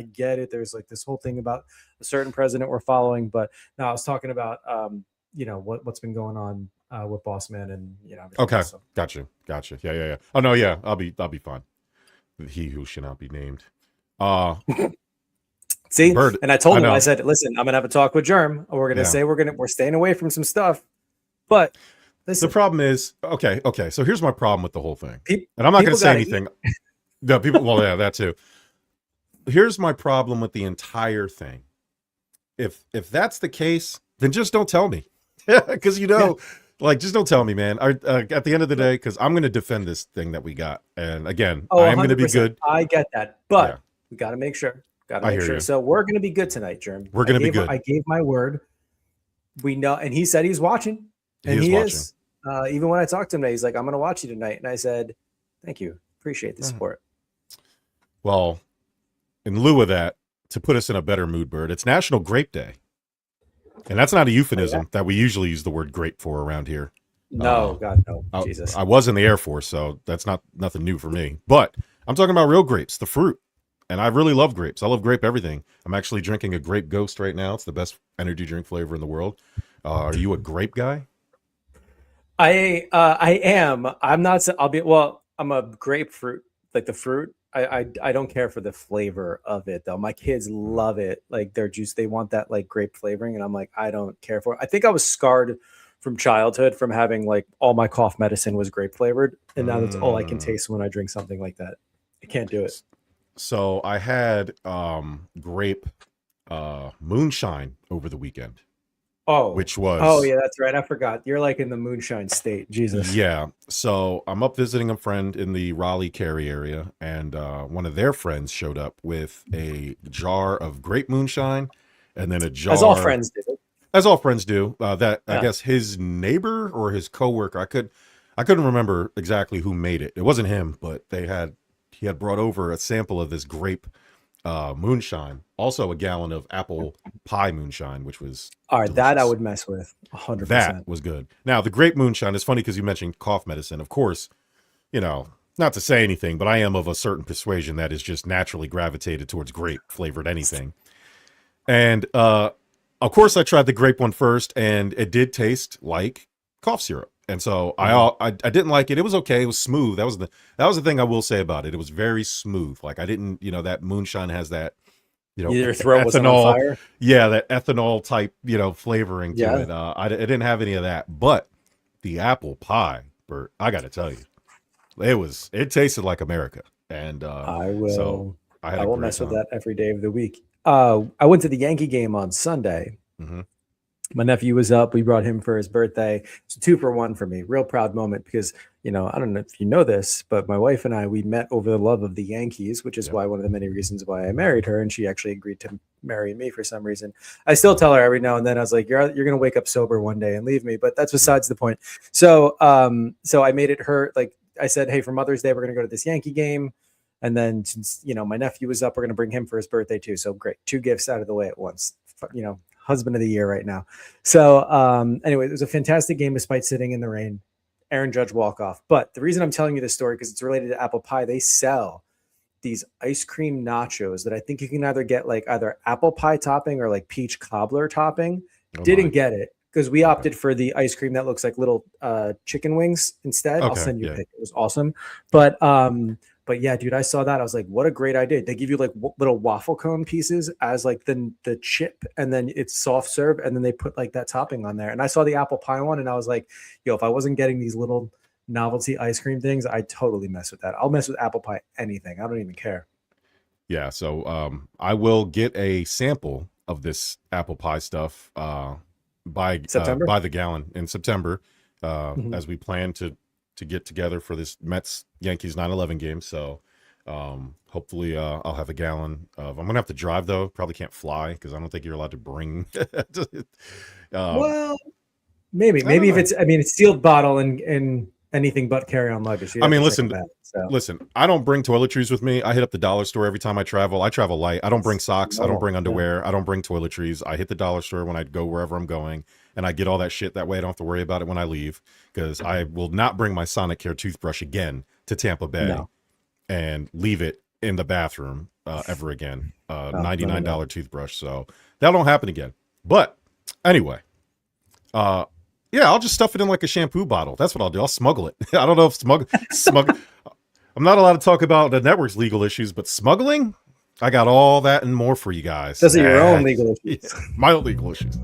get it. There's like this whole thing about a certain president we're following, but now I was talking about what's been going on with Boss Man and everything Okay, else, so. gotcha. Yeah. Oh no, yeah, I'll be fine. He who should not be named. See, Bird, and I told I him, I know. said, listen, I'm gonna have a talk with Jerm. We're gonna Yeah. say we're staying away from some stuff, but The listen, problem is, okay. So here's my problem with the whole thing, and I'm not going people to say gotta anything. No, people. Well, yeah, that too. Here's my problem with the entire thing. If that's the case, then just don't tell me, because like just don't tell me, man. At the end of the day, because I'm going to defend this thing that we got, and again, I am going to be 100%. good. I get that, but Yeah. we got to make sure. I hear you. So we're gonna be good tonight, Jerm. We're going to be good. I gave my word. We know, and he said he's watching, and he is. Even when I talked to him today, he's like, "I'm going to watch you tonight," and I said, "Thank you, appreciate the support." Well, in lieu of that, to put us in a better mood, Bird, it's National Grape Day, and that's not a euphemism that we usually use the word grape for around here. No, God, no, Jesus. I was in the Air Force, so that's nothing new for me. But I'm talking about real grapes, the fruit, and I really love grapes. I love grape everything. I'm actually drinking a Grape Ghost right now. It's the best energy drink flavor in the world. Are you a grape guy? I am. I'm not. I'm a grapefruit, like the fruit. I don't care for the flavor of it though. My kids love it. Like their juice, they want that like grape flavoring, and I'm like, I don't care for it. I think I was scarred from childhood from having like all my cough medicine was grape flavored, and now that's all I can taste when I drink something like that. I can't do it. So I had grape moonshine over the weekend. Oh, which was yeah, that's right. I forgot. You're like in the moonshine state. Jesus. Yeah. So I'm up visiting a friend in the Raleigh Cary area, and one of their friends showed up with a jar of grape moonshine, and then a jar. As all friends do. As all friends do. I guess his neighbor or his coworker. I couldn't remember exactly who made it. It wasn't him, but he had brought over a sample of this grape moonshine, also a gallon of apple pie moonshine, which was all right. Delicious. That I would mess with 100%. That was good. Now the grape moonshine is funny because you mentioned cough medicine. Of course, not to say anything, but I am of a certain persuasion that is just naturally gravitated towards grape flavored anything. And of course, I tried the grape one first, and it did taste like cough syrup. And so I didn't like it. It was okay. It was smooth. That was the thing I will say about it. It was very smooth. Like I didn't, that moonshine has that, your throat was on fire. Yeah, that ethanol type, flavoring to it. I didn't have any of that. But the apple pie, Bert, I got to tell you, it tasted like America. And I will. So I will mess with that every day of the week. I went to the Yankee game on Sunday. Mm-hmm. My nephew was up. We brought him for his birthday. It's a 2-for-1 for me. Real proud moment because, I don't know if you know this, but my wife and I, we met over the love of the Yankees, which is why one of the many reasons why I married her. And she actually agreed to marry me for some reason. I still tell her every now and then, I was like, you're going to wake up sober one day and leave me. But that's besides the point. So I made it her, like I said, hey, for Mother's Day, we're going to go to this Yankee game. And then since, my nephew was up, we're going to bring him for his birthday too. So great. 2 gifts out of the way at once, husband of the year right now. So anyway, it was a fantastic game despite sitting in the rain. Aaron Judge walk-off. But the reason I'm telling you this story, because it's related to apple pie, they sell these ice cream nachos that I think you can either get like either apple pie topping or like peach cobbler topping. Didn't get it because we opted for the ice cream that looks like little chicken wings instead. I'll send you a pic. It was awesome. But yeah, dude, I saw that. I was like, what a great idea. They give you like little waffle cone pieces as like the chip, and then it's soft serve, and then they put like that topping on there. And I saw the apple pie one, and I was like, yo, if I wasn't getting these little novelty ice cream things, I'd totally mess with that. I'll mess with apple pie anything. I don't even care. Yeah, so I will get a sample of this apple pie stuff by the gallon in September as we plan to get together for this Mets Yankees 9/11 game. So hopefully I'll have a gallon of. I'm gonna have to drive though. Probably can't fly because I don't think you're allowed to bring. Well, maybe if it's. I mean, it's sealed bottle and anything but carry-on luggage. I mean, listen. I don't bring toiletries with me. I hit up the dollar store every time I travel. I travel light. I don't bring socks. I don't bring underwear. I don't bring toiletries. I hit the dollar store when I go wherever I'm going, and I get all that shit. That way I don't have to worry about it when I leave, because I will not bring my Sonicare toothbrush again to Tampa Bay and leave it in the bathroom ever again. $99 toothbrush. So that don't happen again. But anyway, yeah, I'll just stuff it in like a shampoo bottle. That's what I'll do. I'll smuggle it. I don't know if smuggle. I'm not allowed to talk about the network's legal issues, but smuggling, I got all that and more for you guys. Those are your own legal issues. Yeah, my own legal issues.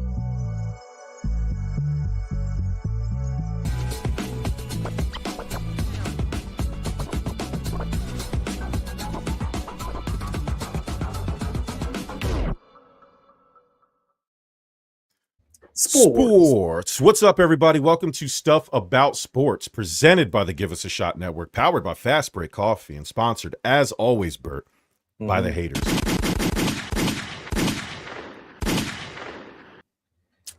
Sports. What's up, everybody? Welcome to Stuff About Sports, presented by the Give Us a Shot Network, powered by Fast Break Coffee, and sponsored, as always, Bert, by the haters.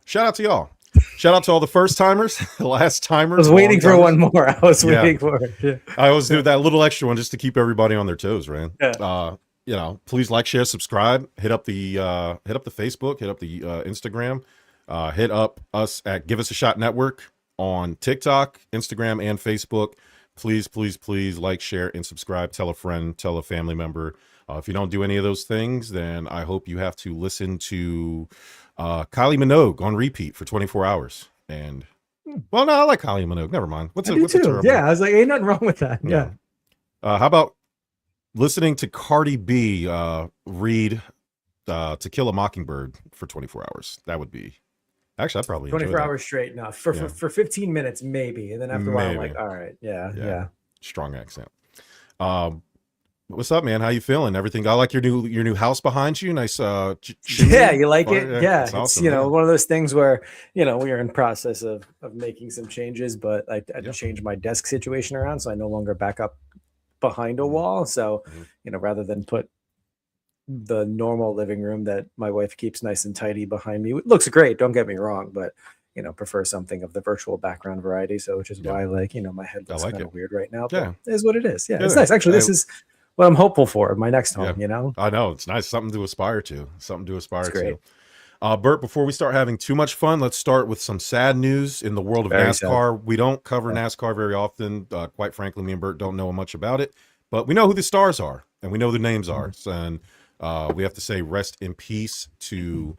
Shout out to y'all. Shout out to all the first timers, the last timers. I was waiting for one more. I was waiting for it. Yeah. I always do that little extra one just to keep everybody on their toes, right? Yeah. You know, please like, share, subscribe. Hit up the Facebook. Hit up the Instagram. Hit up us at Give Us a Shot Network on TikTok, Instagram, and Facebook. Please, please, please like, share, and subscribe. Tell a friend, tell a family member. If you don't do any of those things, then I hope you have to listen to Kylie Minogue on repeat for 24 hours. And, well, no, I like Kylie Minogue. Never mind. What's it? Yeah, I was like, ain't nothing wrong with that. Yeah. How about listening to Cardi B read To Kill a Mockingbird for 24 hours? That would be... Actually, I probably 24 hours straight enough for 15 minutes, maybe. And then after a while, I'm like, all right, yeah. Strong accent. What's up, man? How you feeling? Everything? I like your new house behind you. Nice. Yeah, you like it? Yeah. It's awesome, one of those things where, we are in process of making some changes, but I had to change my desk situation around, so I no longer back up behind a wall. So, rather than put the normal living room that my wife keeps nice and tidy behind me, it looks great, don't get me wrong, but prefer something of the virtual background variety. So which is why my head looks kind of weird right now, but it is what it is. It's nice. Actually, this is what I'm hopeful for my next home. I know, it's nice, something to aspire to. Bert, before we start having too much fun, let's start with some sad news in the world of NASCAR. Sad. We don't cover NASCAR very often. Quite frankly, me and Bert don't know much about it, but we know who the stars are and we know the names are. And we have to say rest in peace to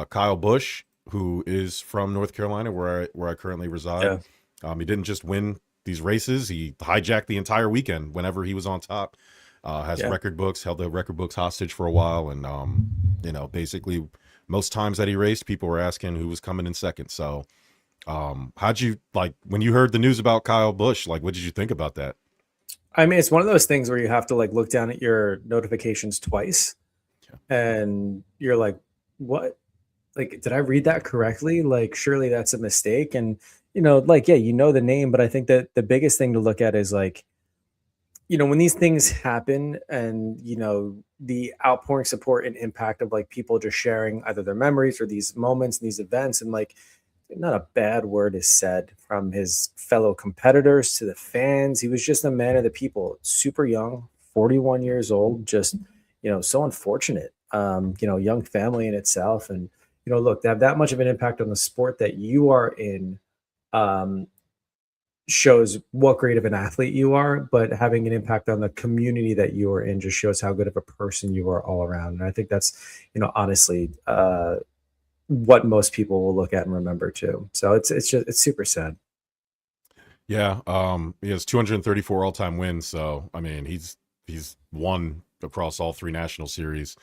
Kyle Busch, who is from North Carolina, where I currently reside. He didn't just win these races; he hijacked the entire weekend. Whenever he was on top, held the record books hostage for a while, and basically most times that he raced, people were asking who was coming in second. So, how'd you like when you heard the news about Kyle Busch? Like, what did you think about that? I mean, it's one of those things where you have to look down at your notifications twice and you're like, what? Like, did I read that correctly? Like, surely that's a mistake. And, the name, but I think that the biggest thing to look at is when these things happen and, the outpouring support and impact of people just sharing either their memories or these moments and these events, and not a bad word is said from his fellow competitors to the fans. He was just a man of the people, super young, 41 years old, just, so unfortunate, young family in itself. And, look, to have that much of an impact on the sport that you are in shows what great of an athlete you are, but having an impact on the community that you are in just shows how good of a person you are all around. And I think that's, honestly, what most people will look at and remember too. So it's super sad. Yeah. He has 234 all-time wins. So, I mean, he's won across all three national series,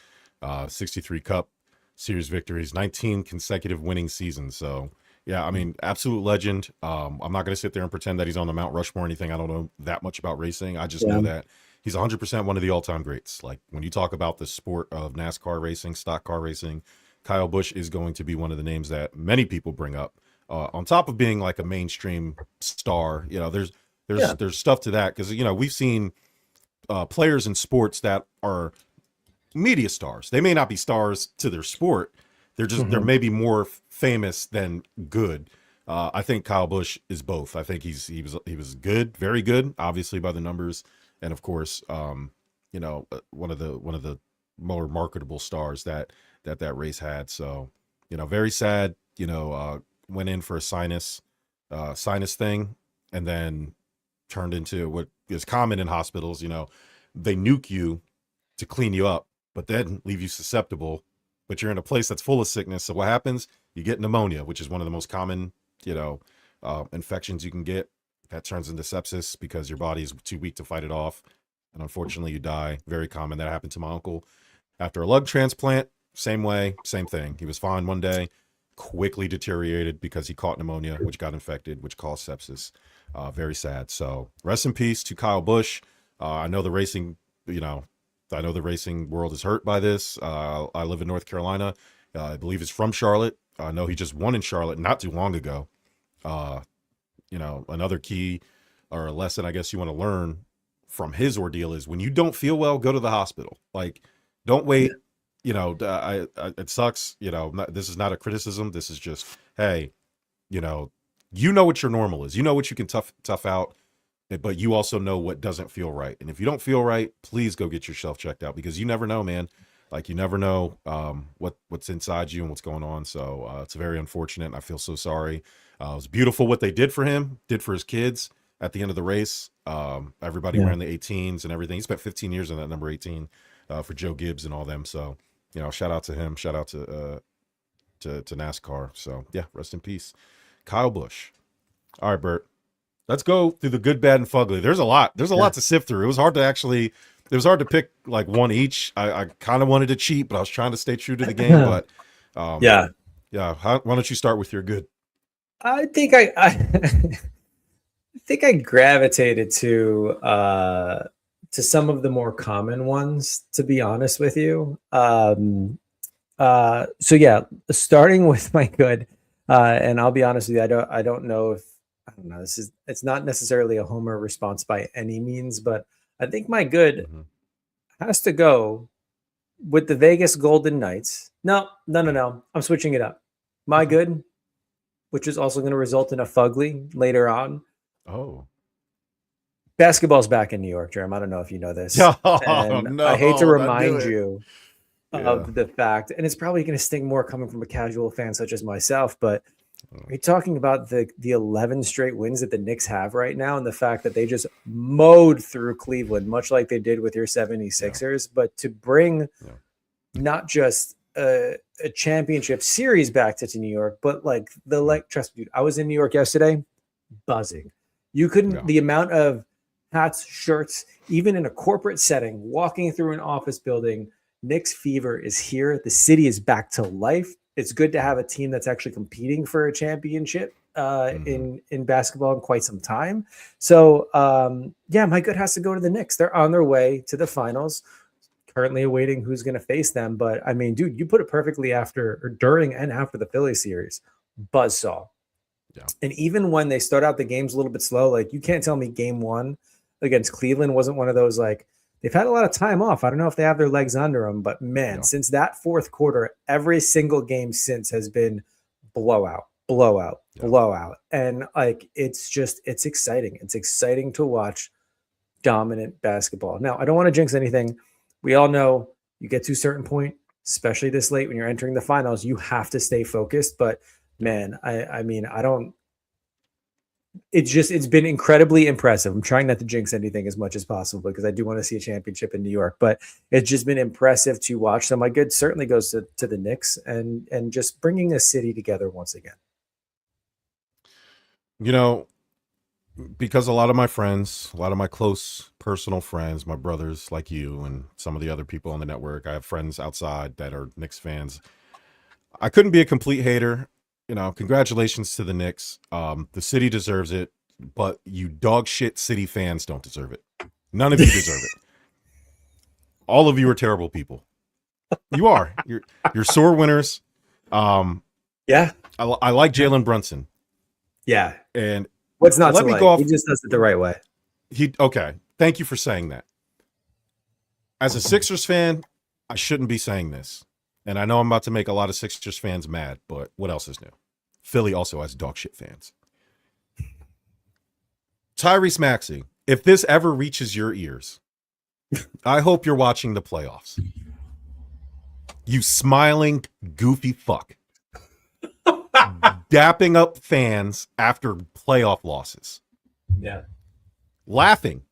63 Cup Series victories, 19 consecutive winning seasons. So yeah, I mean, absolute legend. I'm not going to sit there and pretend that he's on the Mount Rushmore or anything. I don't know that much about racing. I just know that he's 100% one of the all-time greats. Like when you talk about the sport of NASCAR racing, stock car racing, Kyle Busch is going to be one of the names that many people bring up. On top of being like a mainstream star, there's stuff to that because we've seen players in sports that are media stars. They may not be stars to their sport. They're just they're maybe more famous than good. I think Kyle Busch is both. I think he was good, very good, obviously by the numbers, and of course, one of the more marketable stars that race had. So, very sad. Went in for a sinus thing, and then turned into what is common in hospitals. They nuke you to clean you up, but then leave you susceptible. But you're in a place that's full of sickness. So what happens? You get pneumonia, which is one of the most common, infections you can get. That turns into sepsis because your body is too weak to fight it off. And unfortunately, you die. Very common. That happened to my uncle after a lung transplant. Same way, same thing. He was fine one day, quickly deteriorated because he caught pneumonia, which got infected, which caused sepsis. Very sad. So rest in peace to Kyle Busch. I know the racing, I know the racing world is hurt by this. I live in North Carolina. I believe he's from Charlotte. I know he just won in Charlotte not too long ago. Another key or a lesson I guess you want to learn from his ordeal is when you don't feel well, go to the hospital. Like, don't wait. It sucks. This is not a criticism. This is just, hey, you know what your normal is. You know what you can tough out, but you also know what doesn't feel right. And if you don't feel right, please go get yourself checked out, because you never know, man. Like, you never know what's inside you and what's going on. So it's very unfortunate. And I feel so sorry. It was beautiful what they did for him, did for his kids at the end of the race. Everybody wearing the 18s and everything. He spent 15 years in that number 18 for Joe Gibbs and all them. So, shout out to him. Shout out to NASCAR. So yeah, rest in peace, Kyle Busch. All right, Bert, let's go through the good, bad, and fugly. There's a lot to sift through. It was hard to pick like one each. I kind of wanted to cheat, but I was trying to stay true to the game. But why don't you start with your good? I think I think I gravitated to some of the more common ones, to be honest with you. So yeah, starting with my good, and I'll be honest with you, I don't know. It's not necessarily a homer response by any means, but I think my good has to go with the Vegas Golden Knights. No. I'm switching it up. My good, which is also going to result in a fugly later on. Oh. Basketball's back in New York, Jerm. I don't know if you know this. No, I hate to remind you of the fact, and it's probably going to sting more coming from a casual fan such as myself, but are you talking about the 11 straight wins that the Knicks have right now, and the fact that they just mowed through Cleveland, much like they did with your 76ers, but to bring not just a championship series back to New York, but trust me, dude, I was in New York yesterday, buzzing. You couldn't, the amount of hats, shirts, even in a corporate setting, walking through an office building, Knicks fever is here. The city is back to life. It's good to have a team that's actually competing for a championship in basketball in quite some time. So, my good has to go to the Knicks. They're on their way to the finals, currently awaiting who's going to face them. But, I mean, dude, you put it perfectly during and after the Philly series. Buzzsaw. Yeah. And even when they start out the games a little bit slow, like, you can't tell me game one against Cleveland wasn't one of those, like, they've had a lot of time off. I don't know if they have their legs under them, but man, since that fourth quarter, every single game since has been blowout. And like, it's exciting. It's exciting to watch dominant basketball. Now, I don't want to jinx anything. We all know you get to a certain point, especially this late when you're entering the finals, you have to stay focused. But man, it's been incredibly impressive. I'm trying not to jinx anything as much as possible because I do want to see a championship in New York, but it's just been impressive to watch. So my good certainly goes to the Knicks and just bringing a city together once again. Because a lot of my friends, a lot of my close personal friends, my brothers like you and some of the other people on the network, I have friends outside that are Knicks fans. I couldn't be a complete hater. Congratulations to the Knicks. The city deserves it, but you dog shit city fans don't deserve it. None of you deserve it. All of you are terrible people. You are. You're sore winners. I like Jalen Brunson. Yeah. And what's not to like? He just does it the right way. Okay. Thank you for saying that. As a Sixers fan, I shouldn't be saying this. And I know I'm about to make a lot of Sixers fans mad, but what else is new? Philly also has dog shit fans. Tyrese Maxey, if this ever reaches your ears, I hope you're watching the playoffs. You smiling, goofy fuck. Dapping up fans after playoff losses. Yeah. Laughing.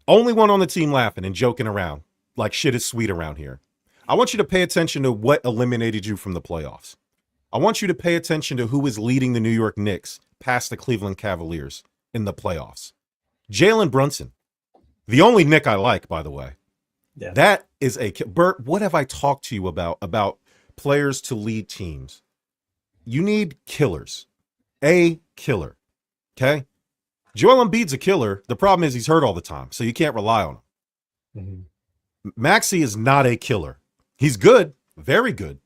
Only one on the team laughing and joking around. like shit is sweet around here. I want you to pay attention to what eliminated you from the playoffs. I want you to pay attention to who is leading the New York Knicks past the Cleveland Cavaliers in the playoffs. Jalen Brunson, the only Knick I like, by the way. Yeah. That is Bert, what have I talked to you about players to lead teams? You need killers. A killer. Okay? Joel Embiid's a killer. The problem is he's hurt all the time, so you can't rely on him. Mm-hmm. Maxey is not a killer. He's good, very good.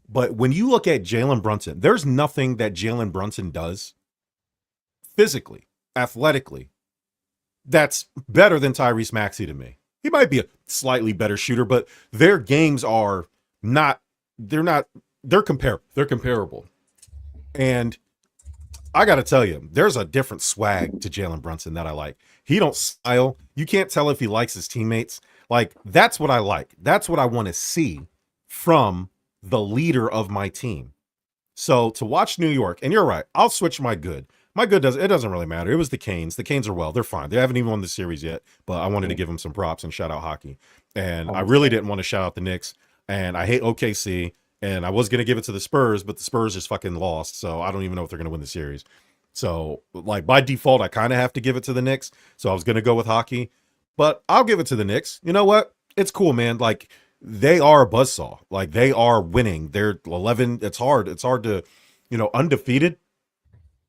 But when you look at Jalen Brunson, there's nothing that Jalen Brunson does physically, athletically, that's better than Tyrese Maxey to me. He might be a slightly better shooter, but their games are not, they're comparable. And I got to tell you, there's a different swag to Jalen Brunson that I like. He don't style. You can't tell if he likes his teammates. Like, that's what I like. That's what I want to see from the leader of my team. So to watch New York, and you're right, I'll switch my good. My good doesn't really matter. It was the Canes. The Canes are well. They're fine. They haven't even won the series yet, but I wanted to give them some props and shout out hockey. And I really didn't want to shout out the Knicks. And I hate OKC. And I was going to give it to the Spurs, but the Spurs just fucking lost. So I don't even know if they're going to win the series. So, like, by default, I kind of have to give it to the Knicks. So I was going to go with hockey. But I'll give it to the Knicks. You know what? It's cool, man. Like, they are a buzzsaw. Like, they are winning. They're 11. It's hard. It's hard to, undefeated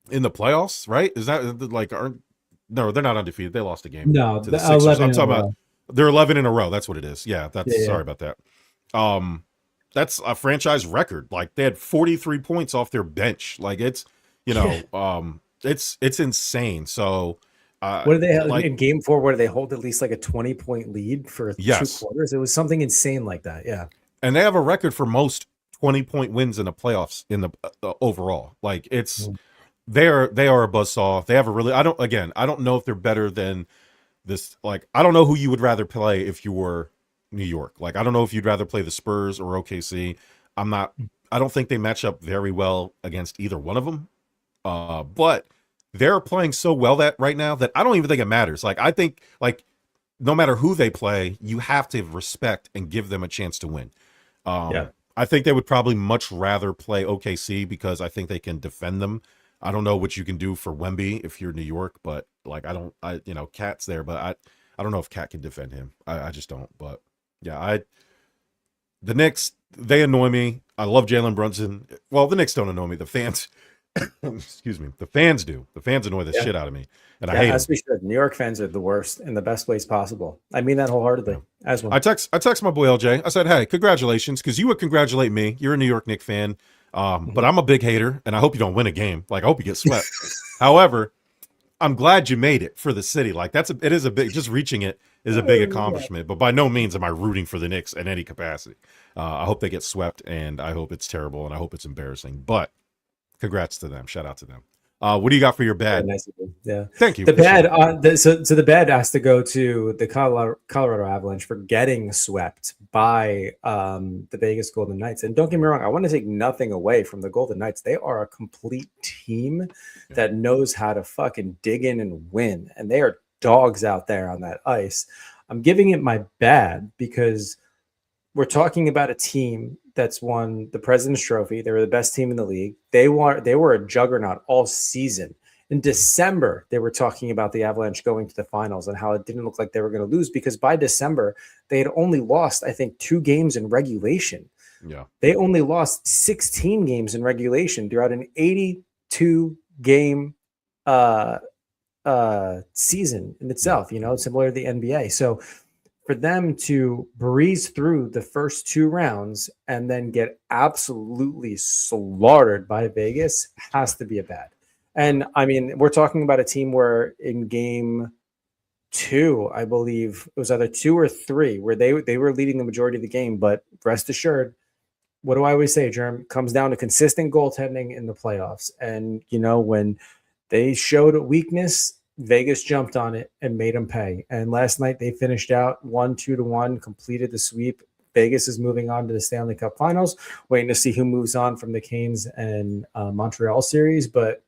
in the playoffs, right? Is that like, no, they're not undefeated. They lost a game. No, to the Sixers. 11 I'm talking in a about row. they're 11 in a row. That's what it is. Yeah, Yeah. Sorry about that. That's a franchise record. Like, they had 43 points off their bench. Like, it's, it's insane. So, what did they have in game 4? What did they hold at least like a 20-point lead for 2 quarters? It was something insane like that. Yeah. And they have a record for most 20-point wins in the playoffs in the overall. Like, it's, they are a buzzsaw. They have a really, I don't know if they're better than this. Like, I don't know who you would rather play if you were New York. Like, I don't know if you'd rather play the Spurs or OKC. I don't think they match up very well against either one of them. But they're playing so well that right now that I don't even think it matters. Like, I think, like, no matter who they play, you have to respect and give them a chance to win. I think they would probably much rather play OKC because I think they can defend them. I don't know what you can do for Wemby if you're New York, but like, Cat's there, but I don't know if Cat can defend him. I just don't. But yeah, the Knicks, they annoy me. I love Jalen Brunson. Well, the Knicks don't annoy me. The fans, excuse me, the fans do. The fans annoy the shit out of me, and I hate them. As we should. New York fans are the worst in the best ways possible. I mean that wholeheartedly. As well. I text my boy LJ. I said, "Hey, congratulations," because you would congratulate me. You're a New York Knicks fan, but I'm a big hater, and I hope you don't win a game. Like, I hope you get swept. However, I'm glad you made it for the city. Like, it is a big, just reaching it is a big accomplishment, but by no means am I rooting for the Knicks in any capacity. I hope they get swept, and I hope it's terrible, and I hope it's embarrassing, but congrats to them. Shout out to them. What do you got for your bad? Nice of you. Yeah. Thank you. The bad, so the bad has to go to the Colorado Avalanche for getting swept by the Vegas Golden Knights. And don't get me wrong, I want to take nothing away from the Golden Knights. They are a complete team that knows how to fucking dig in and win. And they are dogs out there on that ice. I'm giving it my bad because we're talking about a team that's won the President's Trophy. They were the best team in the league. They were a juggernaut all season. In December, they were talking about the Avalanche going to the finals and how it didn't look like they were going to lose because by December, they had only lost, I think, 2 games in regulation. Yeah. They only lost 16 games in regulation throughout an 82-game season in itself, similar to the NBA. So for them to breeze through the first 2 rounds and then get absolutely slaughtered by Vegas has to be a bad. And I mean, we're talking about a team where in game 2, I believe it was either 2 or 3, where they were leading the majority of the game. But rest assured, what do I always say, Jerm? Comes down to consistent goaltending in the playoffs. And, when they showed a weakness, Vegas jumped on it and made them pay. And last night they finished out 1-2-1, completed the sweep. Vegas is moving on to the Stanley Cup Finals, waiting to see who moves on from the Canes and Montreal series. But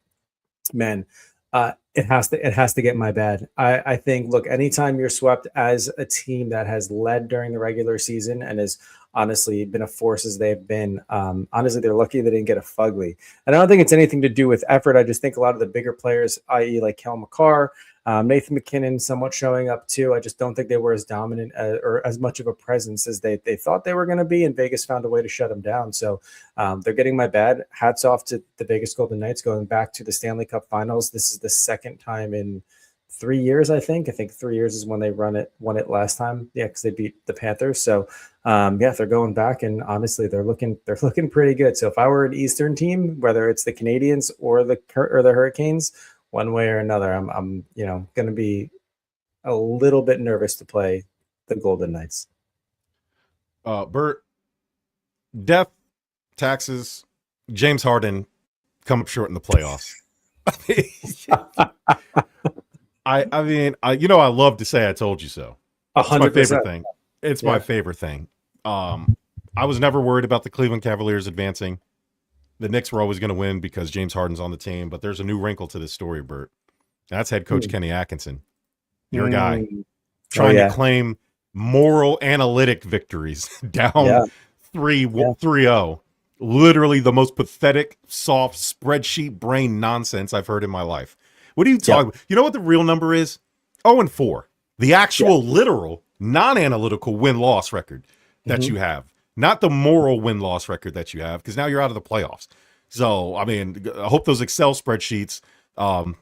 man, It has to get my bad. I think, look, anytime you're swept as a team that has led during the regular season and has honestly been a force as they've been, honestly, they're lucky they didn't get a Fugly. And I don't think it's anything to do with effort. I just think a lot of the bigger players, i.e. like Kel McCarr, Nathan McKinnon somewhat showing up too. I just don't think they were as dominant or as much of a presence as they thought they were going to be, and Vegas found a way to shut them down. So they're getting my bad. Hats off to the Vegas Golden Knights going back to the Stanley Cup Finals. This is the second time in 3 years, I think. I think 3 years is when they won it last time. Yeah, because they beat the Panthers. So they're going back, and honestly, they're looking pretty good. So if I were an Eastern team, whether it's the Canadiens or the Hurricanes, one way or another, I'm going to be a little bit nervous to play the Golden Knights. Bert, death, taxes, James Harden come up short in the playoffs. I mean, I love to say I told you so. It's my favorite thing. It's my favorite thing. I was never worried about the Cleveland Cavaliers advancing. The Knicks were always going to win because James Harden's on the team, but there's a new wrinkle to this story, Bert. That's head coach Kenny Atkinson, your guy, trying to claim moral analytic victories down 3-0. Literally the most pathetic, soft spreadsheet brain nonsense I've heard in my life. What are you talking about? You know what the real number is? 0-4. The actual literal non-analytical win-loss record that you have. Not the moral win-loss record that you have, because now you're out of the playoffs. So, I mean, I hope those Excel spreadsheets,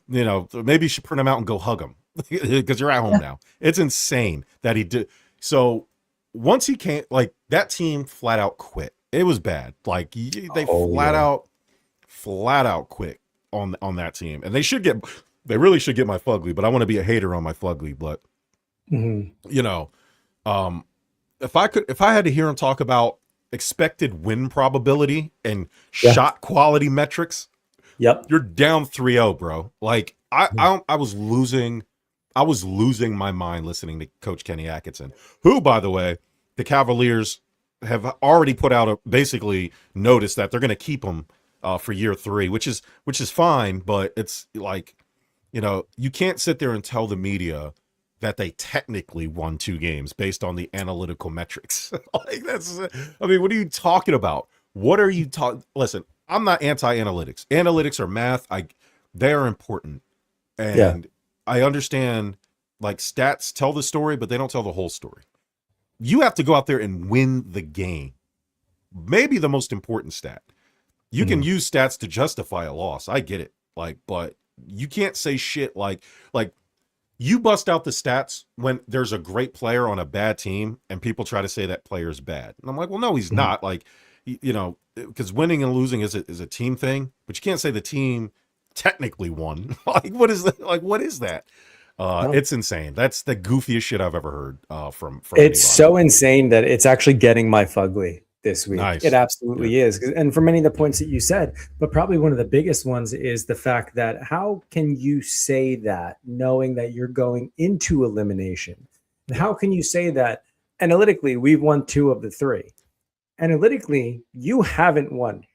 maybe you should print them out and go hug them, because you're at home now. It's insane that he did. So, once he came, like, that team flat out quit. It was bad. Like, they flat out quit on that team. And they really should get my Fugly, but I want to be a hater on my Fugly. But, if I had to hear him talk about expected win probability and shot quality metrics, you're down 3-0, bro. Like I was losing my mind listening to Coach Kenny Atkinson, who, by the way, the Cavaliers have already put out basically notice that they're going to keep him for year 3, which is fine, but it's like, you can't sit there and tell the media that they technically won 2 games based on the analytical metrics. Like what are you talking about? What are you talking? Listen, I'm not anti-analytics. Analytics are math. They are important. And I understand, like, stats tell the story, but they don't tell the whole story. You have to go out there and win the game. Maybe the most important stat. You can use stats to justify a loss. I get it. But you can't say shit like you bust out the stats when there's a great player on a bad team and people try to say that player's bad. And I'm like, well, no, he's not. Like, because winning and losing is a team thing, but you can't say the team technically won. What is that? It's insane. That's the goofiest shit I've ever heard from it's anybody. So insane that it's actually getting my Fugly this week. Nice. It absolutely is. And for many of the points that you said, but probably one of the biggest ones is the fact that how can you say that knowing that you're going into elimination? And how can you say that analytically we've won 2 of the 3? Analytically, you haven't won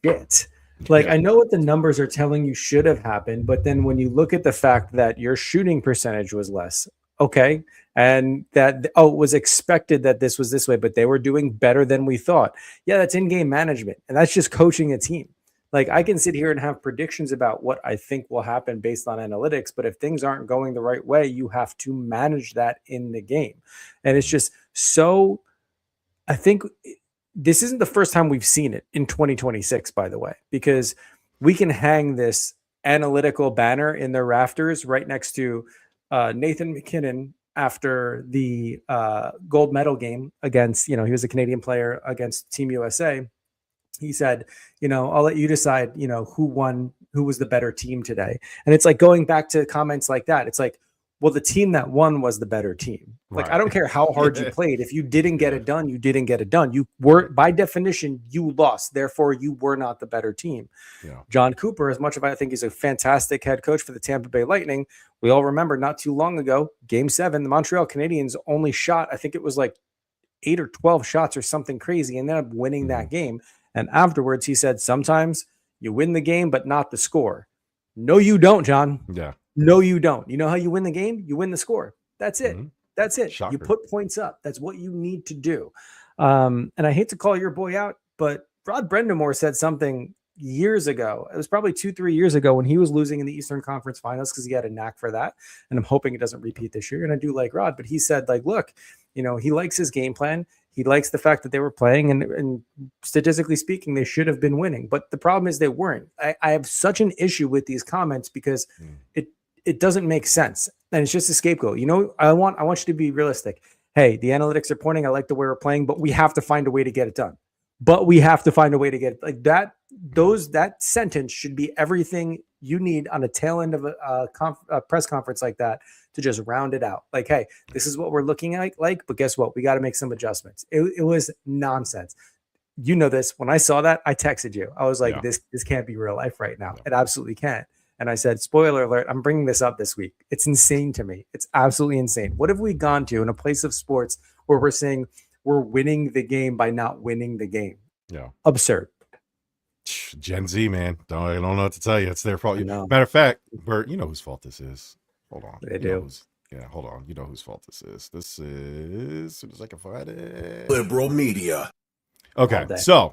shit. I know what the numbers are telling you should have happened, but then when you look at the fact that your shooting percentage was less, okay, and that it was expected that this was this way, but they were doing better than we thought. Yeah, that's in-game management, and that's just coaching a team. Like, I can sit here and have predictions about what I think will happen based on analytics, but if things aren't going the right way, you have to manage that in the game. And it's just so, I think this isn't the first time we've seen it in 2026, by the way, because we can hang this analytical banner in the rafters right next to Nathan McKinnon after the gold medal game against, he was a Canadian player against Team USA. He said, I'll let you decide, who won, who was the better team today. And it's like going back to comments like that. It's like, well, the team that won was the better team. Like, right. I don't care how hard you played. If you didn't get it done, you didn't get it done. You were, by definition, you lost. Therefore, you were not the better team. Yeah. John Cooper, as much as I think he's a fantastic head coach for the Tampa Bay Lightning, we all remember not too long ago, Game 7, the Montreal Canadiens only shot, I think it was like 8 or 12 shots or something crazy, and ended up winning that game. And afterwards, he said, sometimes you win the game, but not the score. No, you don't, John. Yeah. No, you don't. You know how you win the game? You win the score. That's it. Mm-hmm. That's it. Shocker. You put points up. That's what you need to do. And I hate to call your boy out, but Rod Brendamore said something years ago. It was probably 2-3 years ago when he was losing in the Eastern Conference Finals because he had a knack for that. And I'm hoping it doesn't repeat this year. And I do like Rod, but he said, like, look, he likes his game plan. He likes the fact that they were playing, and statistically speaking, they should have been winning. But the problem is they weren't. I have such an issue with these comments because it doesn't make sense. And it's just a scapegoat. I want you to be realistic. Hey, the analytics are pointing. I like the way we're playing, but we have to find a way to get it done. But we have to find a way to get it like that. That sentence should be everything you need on a tail end of a press conference like that to just round it out. Like, hey, this is what we're looking at like, but guess what? We got to make some adjustments. It was nonsense. You know this. When I saw that, I texted you. I was like, this can't be real life right now. It absolutely can't. And I said, spoiler alert, I'm bringing this up this week. It's insane to me. It's absolutely insane. What have we gone to in a place of sports where we're saying we're winning the game by not winning the game? Yeah. Absurd. Gen Z, man. I don't know what to tell you. It's their fault. Matter of fact, Bert, you know whose fault this is. Hold on. They do. Hold on. You know whose fault this is. This is, as soon as I can find it, liberal media. Okay. So,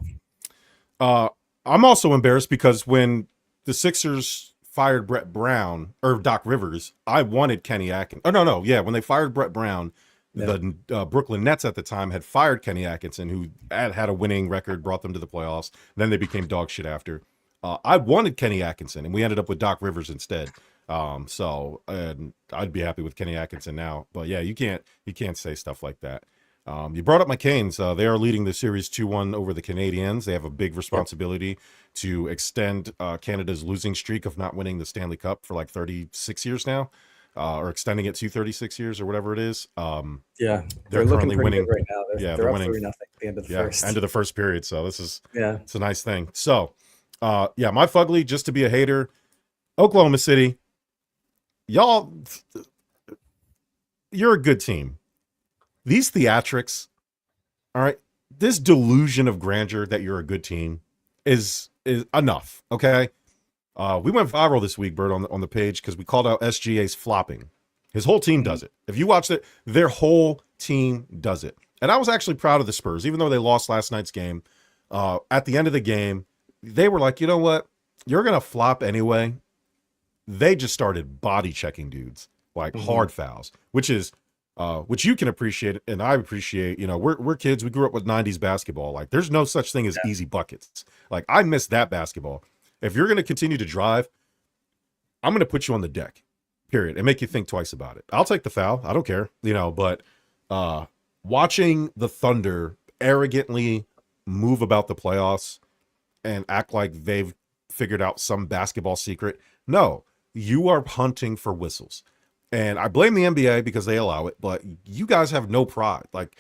I'm also embarrassed because when the Sixers fired Brett Brown or Doc Rivers, I wanted Kenny Atkinson. Oh, no. Yeah. When they fired Brett Brown, the Brooklyn Nets at the time had fired Kenny Atkinson, who had a winning record, brought them to the playoffs. Then they became dog shit after. I wanted Kenny Atkinson, and we ended up with Doc Rivers instead. So I'd be happy with Kenny Atkinson now. But yeah, you can't say stuff like that. You brought up my Canes. They are leading the series 2-1 over the Canadiens. They have a big responsibility to extend Canada's losing streak of not winning the Stanley Cup for like 36 years now. Or extending it to 36 years or whatever it is. They're currently winning right now. They're winning 3-0 at the end of the first. End of the first period. So this is it's a nice thing. So my Fugly, just to be a hater, Oklahoma City, y'all, you're a good team. These theatrics, all right, this delusion of grandeur that you're a good team is enough. Okay. We went viral this week, Bert, on the page because we called out SGA's flopping. His whole team does it. If you watched it, their whole team does it. And I was actually proud of the Spurs, even though they lost last night's game. At the end of the game, they were like, you know what? You're going to flop anyway. They just started body checking dudes, like hard fouls, which you can appreciate, and I appreciate. We're kids. We grew up with 90s basketball. Like, there's no such thing as easy buckets. Like, I miss that basketball. If you're going to continue to drive, I'm going to put you on the deck, period, and make you think twice about it. I'll take the foul. I don't care, but watching the Thunder arrogantly move about the playoffs and act like they've figured out some basketball secret. No, you are hunting for whistles. And I blame the NBA because they allow it, but you guys have no pride. Like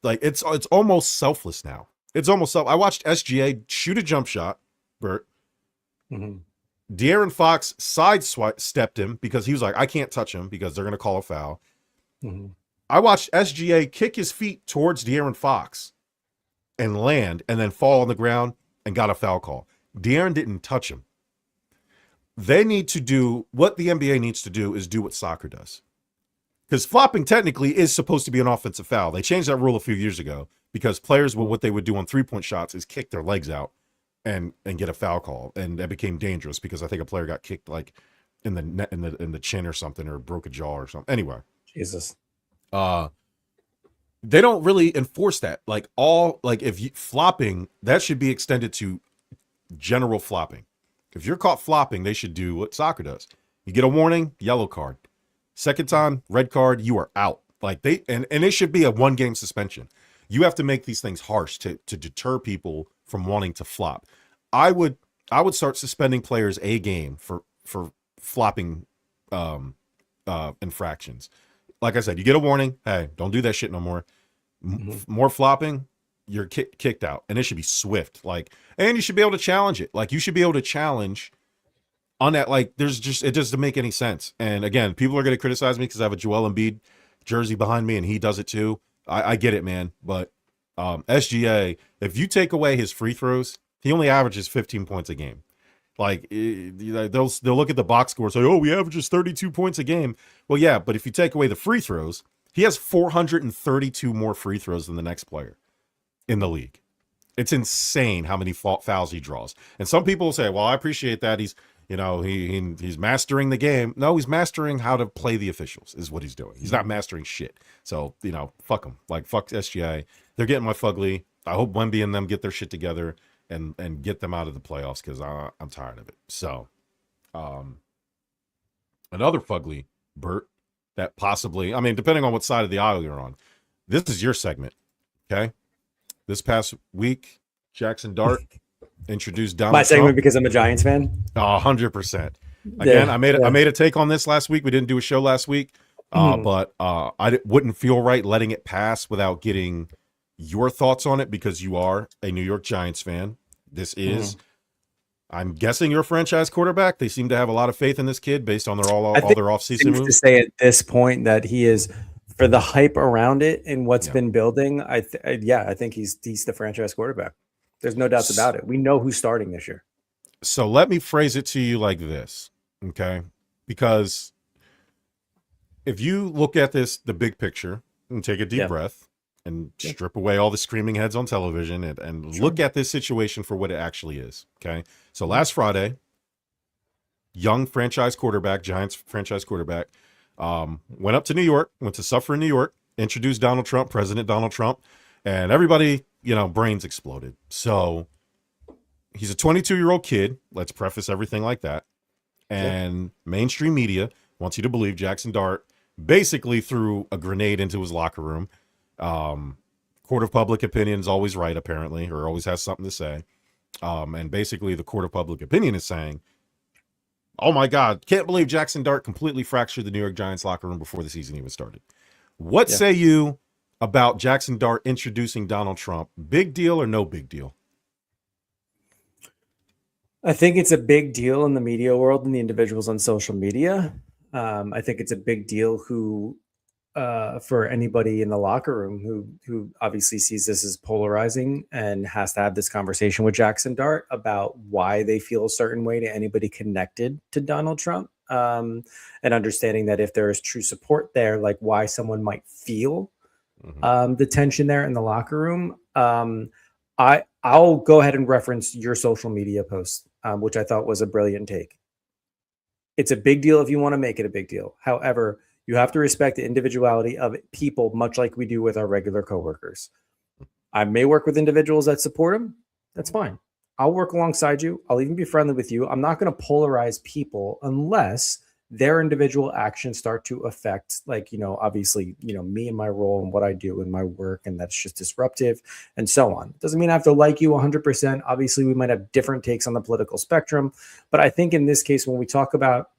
it's almost selfless now. It's almost I watched SGA shoot a jump shot, Bert. De'Aaron Fox sidestepped him because he was like, I can't touch him because they're going to call a foul. I watched SGA kick his feet towards De'Aaron Fox and land and then fall on the ground and got a foul call. De'Aaron didn't touch him. They need to do what the NBA needs to do is do what soccer does. Because flopping technically is supposed to be an offensive foul. They changed that rule a few years ago because players, what they would do on 3-point shots is kick their legs out and get a foul call, and that became dangerous because I think a player got kicked like in the net, in the chin or something, or broke a jaw or something. Anyway, Jesus, they don't really enforce that. If you flopping, that should be extended to general flopping. If you're caught flopping, they should do what soccer does. You get a warning, yellow card. Second time, red card, you are out. And it should be a 1-game suspension. You have to make these things harsh to deter people from wanting to flop. I would start suspending players a game for flopping infractions. Like I said, you get a warning. Hey, don't do that shit no more. More flopping, you're kicked out, and it should be swift. And you should be able to challenge it. You should be able to challenge on that. It doesn't make any sense. And again, people are going to criticize me because I have a Joel Embiid jersey behind me, and he does it too. I get it, man. But SGA, if you take away his free throws, he only averages 15 points a game. Like they'll look at the box score and say, "Oh, we averages 32 points a game." Well, yeah, but if you take away the free throws, he has 432 more free throws than the next player in the league. It's insane how many fouls he draws. And some people will say, "Well, I appreciate that. He's he's mastering the game." No, he's mastering how to play the officials. Is what he's doing. He's not mastering shit. So fuck him. Like fuck SGA. They're getting my Fugly. I hope Wemby and them get their shit together and get them out of the playoffs because I'm tired of it. So, another Fugly, Bert, that possibly, I mean, depending on what side of the aisle you're on, this is your segment, okay? This past week, Jaxson Dart introduced Donald My segment Trump. because I'm a Giants fan. 100%. Again, I made a take on this last week. We didn't do a show last week, but I wouldn't feel right letting it pass without getting your thoughts on it because you are a New York Giants fan. This is, I'm guessing, your franchise quarterback. They seem to have a lot of faith in this kid based on all their offseason moves. To say at this point that he is, for the hype around it and what's been building, I think he's the franchise quarterback. There's no doubts about it. We know who's starting this year. So let me phrase it to you like this, okay? Because if you look at the big picture, and take a deep breath, and strip away all the screaming heads on television and look at this situation for what it actually is. Okay. So last Friday, young franchise quarterback, Giants franchise quarterback, went up to New York, went to suffer in New York, introduced Donald Trump, President Donald Trump, and everybody, brains exploded. So he's a 22-year-old kid. Let's preface everything like that. And mainstream media wants you to believe Jaxson Dart basically threw a grenade into his locker room. Court of public opinion is always right, apparently, or always has something to say. And basically the court of public opinion is saying, oh my God, can't believe Jaxson Dart completely fractured the New York Giants locker room before the season even started. What say you about Jaxson Dart introducing Donald Trump? Big deal or no big deal? I think it's a big deal in the media world and the individuals on social media. I think it's a big deal for anybody in the locker room who obviously sees this as polarizing and has to have this conversation with Jaxson Dart about why they feel a certain way to anybody connected to Donald Trump, and understanding that if there is true support there, like why someone might feel the tension there in the locker room. I'll go ahead and reference your social media post, which I thought was a brilliant take. It's a big deal if you want to make it a big deal. However, you have to respect the individuality of people, much like we do with our regular coworkers. I may work with individuals that support them. That's fine. I'll work alongside you. I'll even be friendly with you. I'm not going to polarize people unless their individual actions start to affect, obviously, me and my role and what I do in my work, and that's just disruptive and so on. It doesn't mean I have to like you 100%. Obviously, we might have different takes on the political spectrum, but I think in this case, when we talk about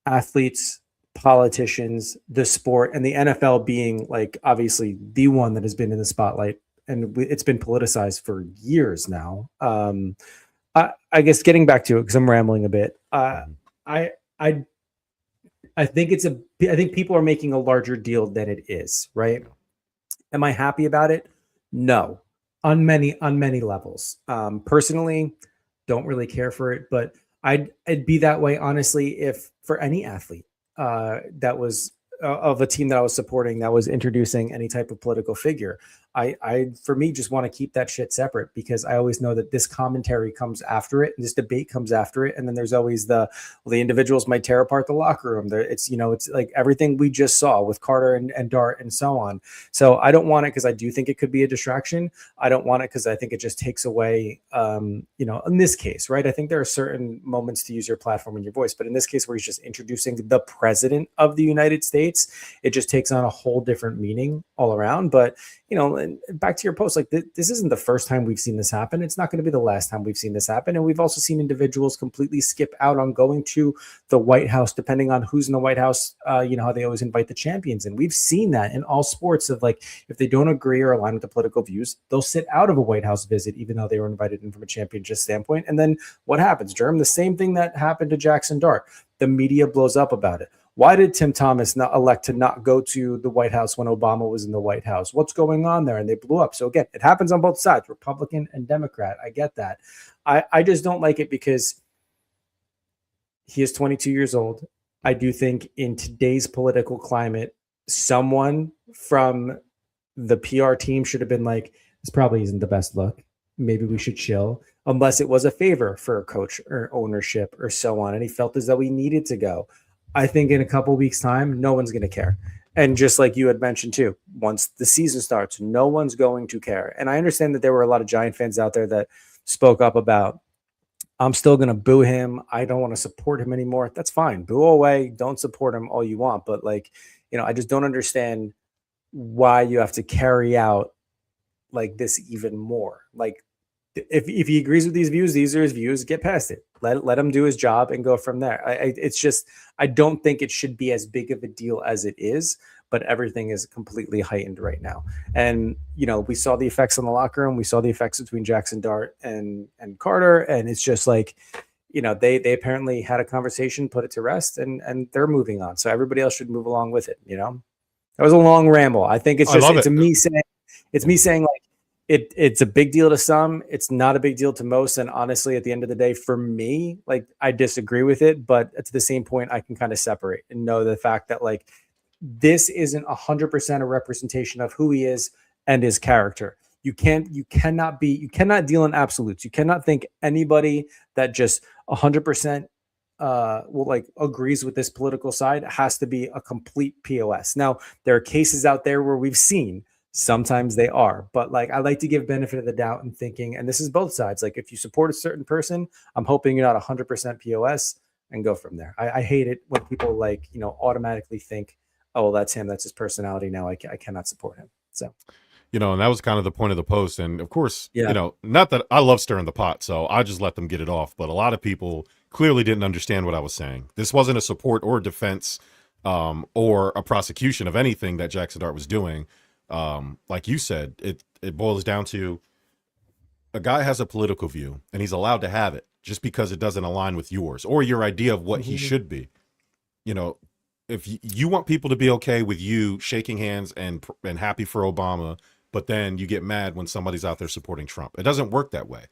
athletes, politicians, the sport, and the NFL being obviously the one that has been in the spotlight, and it's been politicized for years now. I guess getting back to it, because I'm rambling a bit. I think I think people are making a larger deal than it is, right? Am I happy about it? No, on many levels. Personally, don't really care for it, but I'd be that way, honestly, if for any athlete that was of a team that I was supporting that was introducing any type of political figure. I for me, just want to keep that shit separate, because I always know that this commentary comes after it, and this debate comes after it, and then there's always the individuals might tear apart the locker room. It's like everything we just saw with Carter and Dart and so on. So I don't want it because I do think it could be a distraction. I don't want it because I think it just takes away, in this case, right? I think there are certain moments to use your platform and your voice, but in this case where he's just introducing the president of the United States, it just takes on a whole different meaning all around. But and back to your post, this isn't the first time we've seen this happen. It's not going to be the last time we've seen this happen. And we've also seen individuals completely skip out on going to the White House, depending on who's in the White House. How they always invite the champions. And we've seen that in all sports of if they don't agree or align with the political views, they'll sit out of a White House visit, even though they were invited in from a championship standpoint. And then what happens, Jerm? The same thing that happened to Jaxson Dart. The media blows up about it. Why did Tim Thomas not elect to not go to the White House when Obama was in the White House? What's going on there? And they blew up. So again, it happens on both sides, Republican and Democrat. I get that. I just don't like it because He is 22 years old. I do think in today's political climate, someone from the PR team should have been like, this probably isn't the best look. Maybe we should chill, unless it was a favor for a coach or ownership or so on. And he felt as though he needed to go. I think in a couple weeks' time, no one's going to care. And just like you had mentioned too, once the season starts, no one's going to care. And I understand that there were a lot of Giant fans out there that spoke up about, I'm still going to boo him. I don't want to support him anymore. That's fine. Boo away. Don't support him all you want. But like, I just don't understand why you have to carry out like this even more. Like if he agrees with these views, these are his views, get past it. Let him do his job and go from there. It's just, I don't think it should be as big of a deal as it is, but everything is completely heightened right now. And, we saw the effects in the locker room. We saw the effects between Jaxson Dart and Carter. And it's just like, they apparently had a conversation, put it to rest, and they're moving on. So everybody else should move along with it. That was a long ramble. I think it's just, me saying like, it's a big deal to some. It's not a big deal to most. And honestly, at the end of the day, for me, like I disagree with it, but to the same point, I can kind of separate and know the fact that like, this isn't 100% a representation of who he is and his character. You cannot deal in absolutes. You cannot think anybody that just 100% agrees with this political side has to be a complete POS. Now, there are cases out there where we've seen sometimes they are, but like I like to give benefit of the doubt in thinking, and this is both sides. Like if you support a certain person, I'm hoping you're not 100% POS and go from there. I hate it when people like, automatically think, oh, well, that's him. That's his personality. Now I cannot support him. So, and that was kind of the point of the post. And of course, not that I love stirring the pot, so I just let them get it off. But a lot of people clearly didn't understand what I was saying. This wasn't a support or defense or a prosecution of anything that Jaxson Dart was doing. Like you said, it boils down to a guy has a political view and he's allowed to have it just because it doesn't align with yours or your idea of what he should be. If you want people to be okay with you shaking hands and happy for Obama, but then you get mad when somebody's out there supporting Trump. It doesn't work that way.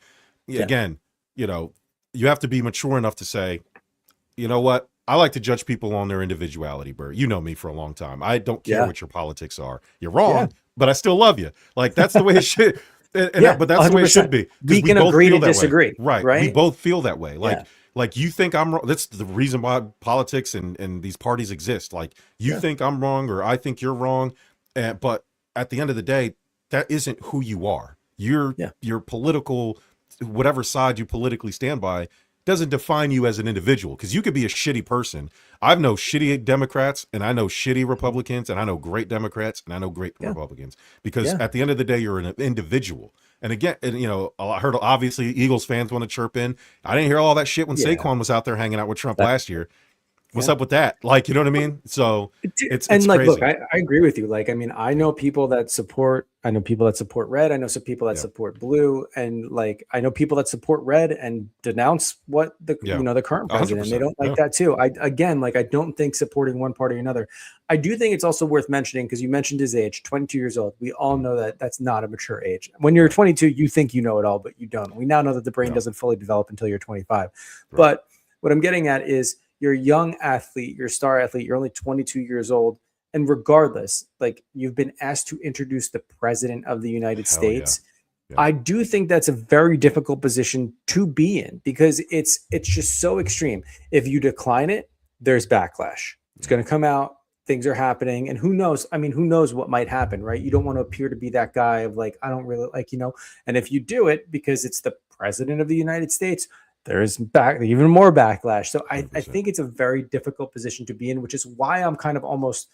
Yeah. Again, you have to be mature enough to say, you know what? I like to judge people on their individuality, Bert. You know me for a long time. I don't care what your politics are. You're wrong, but I still love you. Like that's the way it should. But that's 100%. The way it should be. We can agree to disagree. Right. We both feel that way. Like you think I'm wrong. That's the reason why politics and these parties exist. Like you think I'm wrong or I think you're wrong. But at the end of the day, that isn't who you are. Your political, whatever side you politically stand by, doesn't define you as an individual, because you could be a shitty person. I know shitty Democrats and I know shitty Republicans and I know great Democrats and I know great Republicans, because at the end of the day, you're an individual. And again, I heard obviously Eagles fans want to chirp in. I didn't hear all that shit when Saquon was out there hanging out with Trump last year. What's up with that? Like, you know what I mean? So it's like, crazy. Look, I agree with you. Like, I mean, I know people that support red. I know some people that support blue, and like, I know people that support red and denounce what the current president. They don't like that too. I don't think supporting one party or another. I do think it's also worth mentioning, because you mentioned his age, 22 years old. We all know that that's not a mature age. When you're 22, you think you know it all, but you don't. We now know that the brain doesn't fully develop until you're 25. Right. But what I'm getting at is, you're a young athlete, you're a star athlete, you're only 22 years old. And regardless, like, you've been asked to introduce the president of the United States. Yeah. I do think that's a very difficult position to be in, because it's just so extreme. If you decline it, there's backlash. It's going to come out, things are happening, and who knows? I mean, who knows what might happen, right? You don't want to appear to be that guy of like, I don't really like, and if you do it because it's the president of the United States, there's even more backlash. So I think it's a very difficult position to be in, which is why I'm kind of almost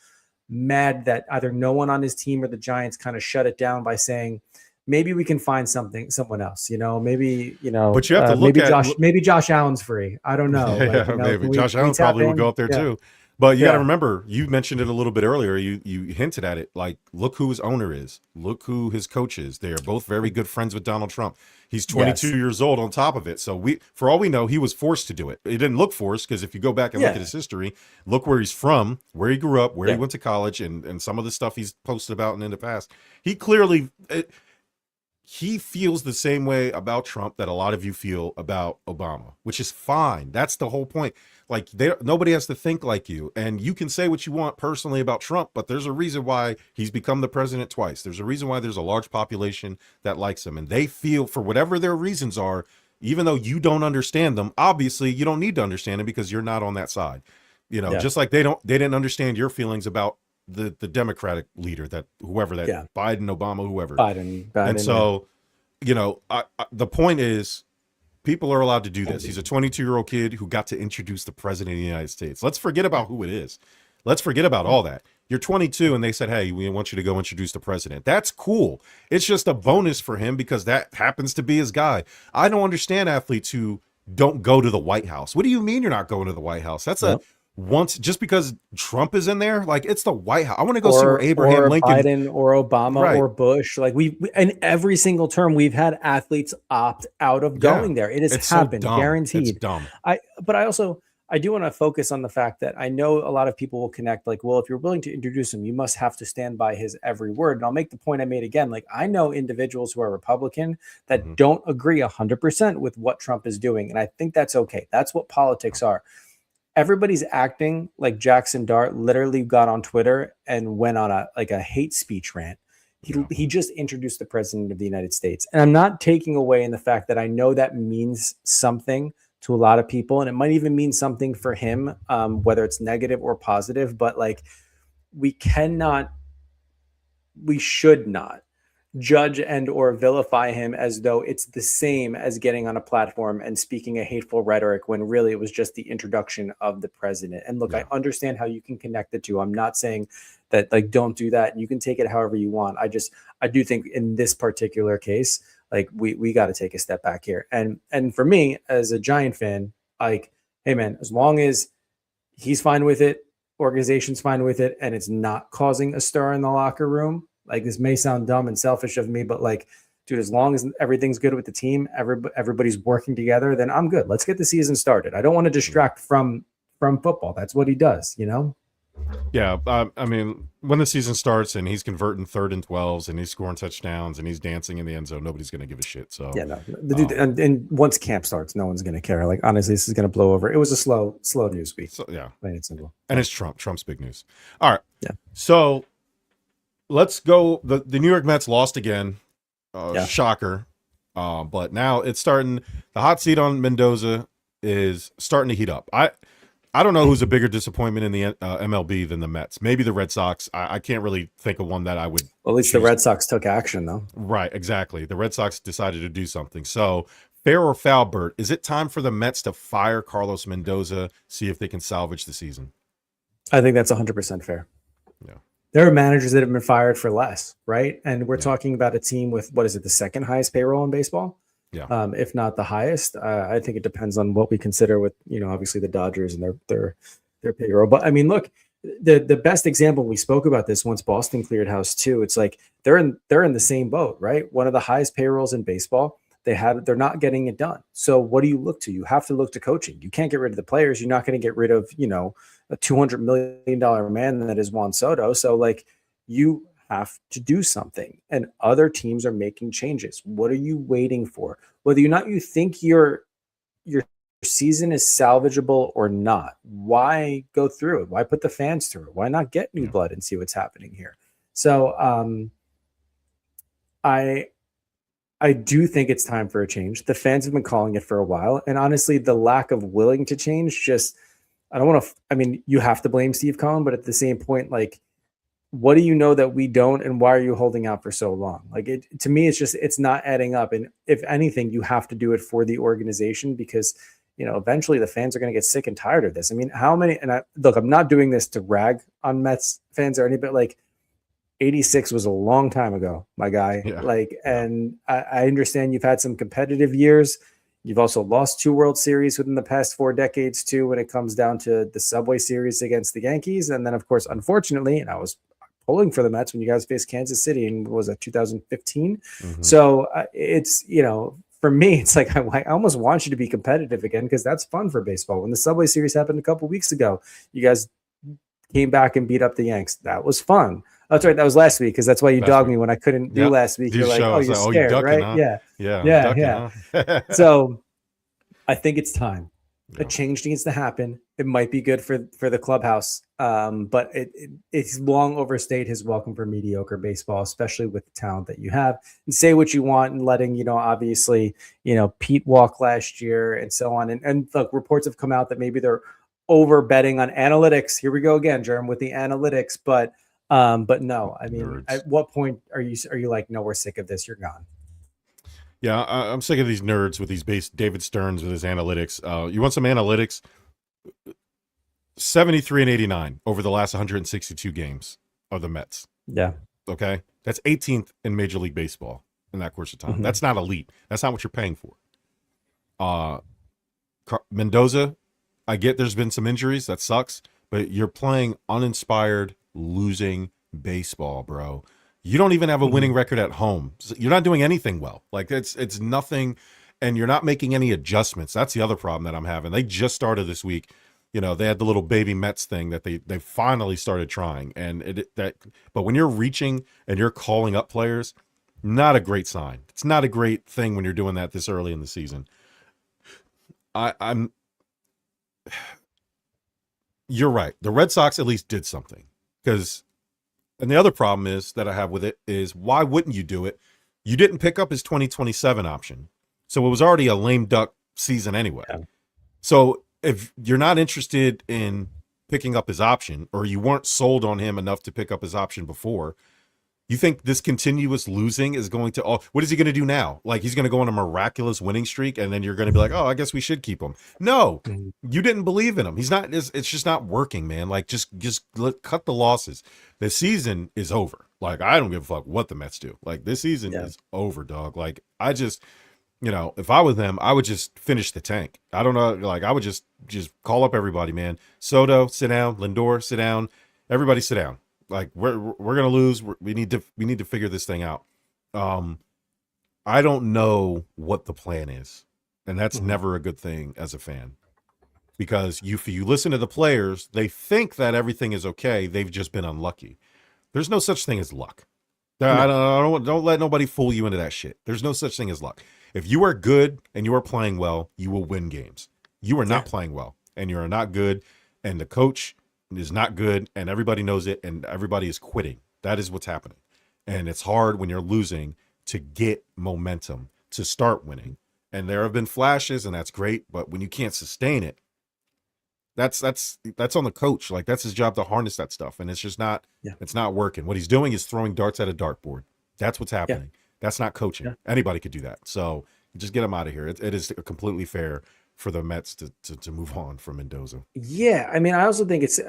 mad that either no one on his team or the Giants kind of shut it down by saying, maybe we can find someone else, maybe, but you have to look maybe Josh Allen's free. I don't know. Maybe Josh Allen probably would go up there too. But you got to remember, you mentioned it a little bit earlier. You hinted at it. Like, look who his owner is. Look who his coach is. They are both very good friends with Donald Trump. He's 22 years old on top of it. So for all we know, he was forced to do it. It didn't look forced, because if you go back and look at his history, look where he's from, where he grew up, where he went to college, and some of the stuff he's posted about in the past. He clearly, he feels the same way about Trump that a lot of you feel about Obama, which is fine. That's the whole point. Like, nobody has to think like you, and you can say what you want personally about Trump, but there's a reason why he's become the president twice. There's a reason why there's a large population that likes him, and they feel, for whatever their reasons are, even though you don't understand them, obviously you don't need to understand them because you're not on that side. You know, just like they didn't understand your feelings about the Democratic leader, that whoever that Biden, Obama, whoever. Biden. And so, you know, the point is, people are allowed to do this. He's a 22-year-old kid who got to introduce the president of the United States. Let's forget about who it is. Let's forget about all that. You're 22 and they said, hey, we want you to go introduce the president. That's cool. It's just a bonus for him because that happens to be his guy. I don't understand athletes who don't go to the White House. What do you mean you're not going to the White House? That's just because Trump is in there, like, it's the White House. I want to go see where Abraham Lincoln, Biden, or Obama, or Bush. Like, we in every single term we've had athletes opt out of going there. It has happened, guaranteed. It's dumb. But I do want to focus on the fact that I know a lot of people will connect, like, well, if you're willing to introduce him, you must have to stand by his every word. And I'll make the point I made again. Like, I know individuals who are Republican that don't agree 100% with what Trump is doing, and I think that's okay. That's what politics are. Everybody's acting like Jaxson Dart literally got on Twitter and went on a hate speech rant. He just introduced the president of the United States. And I'm not taking away in the fact that I know that means something to a lot of people. And it might even mean something for him, whether it's negative or positive. But like, we should not judge and or vilify him as though it's the same as getting on a platform and speaking a hateful rhetoric, when really it was just the introduction of the president. And look, I understand how you can connect the two. I'm not saying that, like, don't do that. You can take it however you want. I do think in this particular case, like, we got to take a step back here. And for me as a Giant fan, like, hey man, as long as he's fine with it, organization's fine with it, and it's not causing a stir in the locker room. Like, this may sound dumb and selfish of me, but like, dude, as long as everything's good with the team, everybody's working together, then I'm good. Let's get the season started. I don't want to distract from football. That's what he does, you know? Yeah. I mean, when the season starts and he's converting 3rd and 12s and he's scoring touchdowns and he's dancing in the end zone, nobody's going to give a shit. So yeah, no. Dude, and once camp starts, no one's going to care. Like, honestly, this is going to blow over. It was a slow news week. So, yeah. Plain and simple. And it's Trump's big news. All right. Yeah. So let's go. The New York Mets lost again. Shocker. But now it's starting. The hot seat on Mendoza is starting to heat up. I don't know who's a bigger disappointment in the MLB than the Mets. Maybe the Red Sox. I can't really think of one that I would. Well, at least the Red Sox took action, though. Right, exactly. The Red Sox decided to do something. So, fair or foul, Bert, is it time for the Mets to fire Carlos Mendoza, see if they can salvage the season? I think that's 100% fair. Yeah. There are managers that have been fired for less, right? And we're talking about a team with, what is it, the second highest payroll in baseball? Yeah. If not the highest. I think it depends on what we consider with, obviously the Dodgers and their payroll. But I mean, look, the best example, we spoke about this once Boston cleared house too. It's like they're in the same boat, right? One of the highest payrolls in baseball. They're not getting it done. So what do you look to? You have to look to coaching. You can't get rid of the players. You're not going to get rid of, a $200 million man that is Juan Soto. So like, you have to do something, and other teams are making changes. What are you waiting for? Whether or not you think your season is salvageable or not, why go through it? Why put the fans through it? Why not get new blood and see what's happening here? So I do think it's time for a change. The fans have been calling it for a while, and honestly, the lack of willing to change, you have to blame Steve Cohen, but at the same point, like, what do you know that we don't, and why are you holding out for so long? Like, to me, it's not adding up. And if anything, you have to do it for the organization, because, eventually the fans are going to get sick and tired of this. I mean, I'm not doing this to rag on Mets fans or anything, but like, 86 was a long time ago, my guy. Yeah. And I understand you've had some competitive years. You've also lost 2 World Series within the past 4 decades too, when it comes down to the Subway Series against the Yankees. And then, of course, unfortunately, and I was pulling for the Mets when you guys faced Kansas City in, was it 2015? Mm-hmm. So it's, for me, it's like, I almost want you to be competitive again, because that's fun for baseball. When the Subway Series happened a couple weeks ago, you guys came back and beat up the Yanks. That was fun. that's right. That was last week because that's why you dogged me when I couldn't do Yep. last week. You You're like, show oh, us you're that, oh, scared, ducking, right? huh? Yeah, Yeah, yeah, ducking, yeah. huh? So I think it's time. A Yeah. change needs to happen. It might be good for the clubhouse, but it's long overstayed his welcome for mediocre baseball, especially with the talent that you have. And say what you want, and letting obviously Pete walk last year and so on. And look, reports have come out that maybe they're over betting on analytics. Here we go again, Jerm, with the analytics. But no, I mean, Nerds. at what point are you like, no, we're sick of this? You're gone. Yeah, I'm sick of these nerds with these David Stearns with his analytics. You want some analytics? 73 and 89 over the last 162 games of the Mets. Yeah. Okay. That's 18th in Major League Baseball in that course of time. Mm-hmm. That's not elite. That's not what you're paying for. Mendoza, I get there's been some injuries. That sucks. But you're playing uninspired, losing baseball, bro. You don't even have a winning record at home. You're not doing anything well. Like it's nothing, and you're not making any adjustments. That's the other problem that I'm having. They just started this week. They had the little baby Mets thing that they finally started trying, and but when you're reaching and you're calling up players, not a great sign. It's not a great thing when you're doing that this early in the season. You're right. The Red Sox at least did something, and the other problem is that I have with it is, why wouldn't you do it? You didn't pick up his 2027 option. So it was already a lame duck season anyway. Yeah. So if you're not interested in picking up his option, or you weren't sold on him enough to pick up his option before, you think this continuous losing is going to, what is he going to do now? Like, he's going to go on a miraculous winning streak, and then you're going to be like, oh, I guess we should keep him. No, you didn't believe in him. He's not, it's just not working, man. Like, just cut the losses. The season is over. Like, I don't give a fuck what the Mets do. Like, this season is over, dog. Like, I just, if I was them, I would just finish the tank. I don't know. Like, I would just call up everybody, man. Soto, sit down. Lindor, sit down. Everybody sit down. Like, we're gonna lose. We need to figure this thing out. I don't know what the plan is, and that's never a good thing as a fan, because if you listen to the players, they think that everything is okay. They've just been unlucky. There's no such thing as luck. Don't let nobody fool you into that shit. There's no such thing as luck. If you are good and you are playing well, you will win games. You are not playing well, and you are not good, and the coach is not good, and everybody knows it, and everybody is quitting. That is what's happening. And it's hard when you're losing to get momentum, to start winning. And there have been flashes, and that's great, but when you can't sustain it, that's on the coach. Like, that's his job to harness that stuff, and it's just not it's not working. What he's doing is throwing darts at a dartboard. That's what's happening. That's not coaching. Anybody could do that. So just get him out of here. It is completely fair for the Mets to move on from Mendoza. Yeah, I mean, I also think it's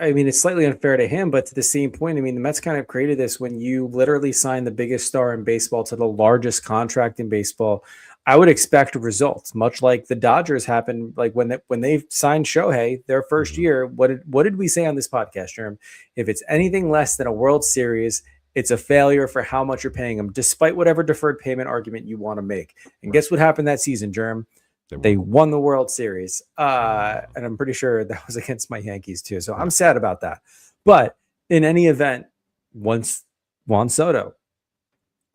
slightly unfair to him, but to the same point, I mean, the Mets kind of created this when you literally signed the biggest star in baseball to the largest contract in baseball. I would expect results, much like the Dodgers happened. Like when they signed Shohei their first year, what did we say on this podcast, Jerm? If it's anything less than a World Series, it's a failure for how much you're paying them, despite whatever deferred payment argument you want to make. And guess what happened that season, Jerm? They won the World Series. And I'm pretty sure that was against my Yankees too. So I'm sad about that. But in any event, once Juan Soto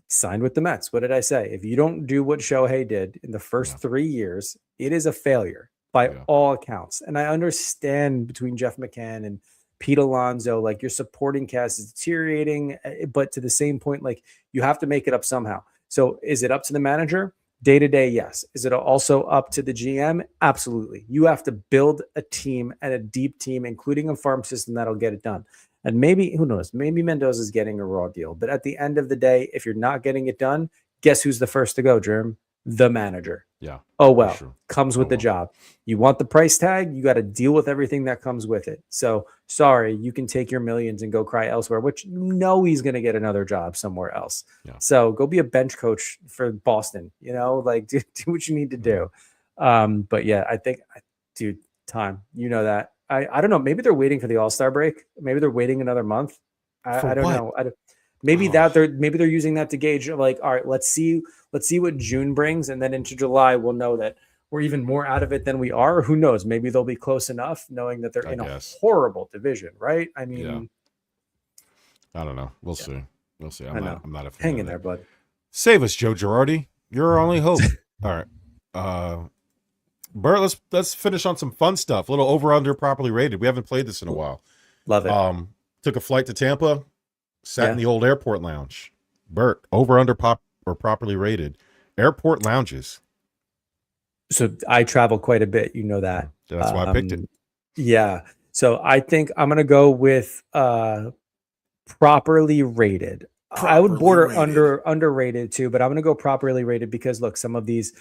signed with the Mets, what did I say? If you don't do what Shohei did in the first 3 years, it is a failure by all accounts. And I understand between Jeff McCann and Pete Alonso, like, your supporting cast is deteriorating, but to the same point, like, you have to make it up somehow. So is it up to the manager? Day to day, yes. Is it also up to the GM? Absolutely. You have to build a team, and a deep team, including a farm system, that'll get it done. And maybe, who knows, maybe Mendoza's getting a raw deal. But at the end of the day, if you're not getting it done, guess who's the first to go, Jerm? The manager. Yeah. Oh, well, sure. Comes with the job. You want the price tag, you got to deal with everything that comes with it. So sorry, you can take your millions and go cry elsewhere, which he's going to get another job somewhere else. Yeah. So go be a bench coach for Boston, like do what you need to do. But yeah, I think, dude, time, that. I don't know. Maybe they're waiting for the All-Star break. Maybe they're waiting another month. I don't know. Maybe they're using that to gauge, like, all right, let's see what June brings, and then into July we'll know that we're even more out of it than we are. Who knows? Maybe they'll be close enough, knowing that they're in a horrible division, right? I mean, I don't know. We'll see. We'll see. I'm not a fan. Hang in there, bud. Save us, Joe Girardi. You're our only hope. All right. Bert, let's finish on some fun stuff. A little over-under properly rated. We haven't played this in a while. Love it. Took a flight to Tampa, sat in the old airport lounge. Bert, over-under properly rated. Airport lounges. So I travel quite a bit. You know that. That's why I picked it. Yeah. So I think I'm going to go with properly rated. I would border underrated too, but I'm going to go properly rated because look, some of these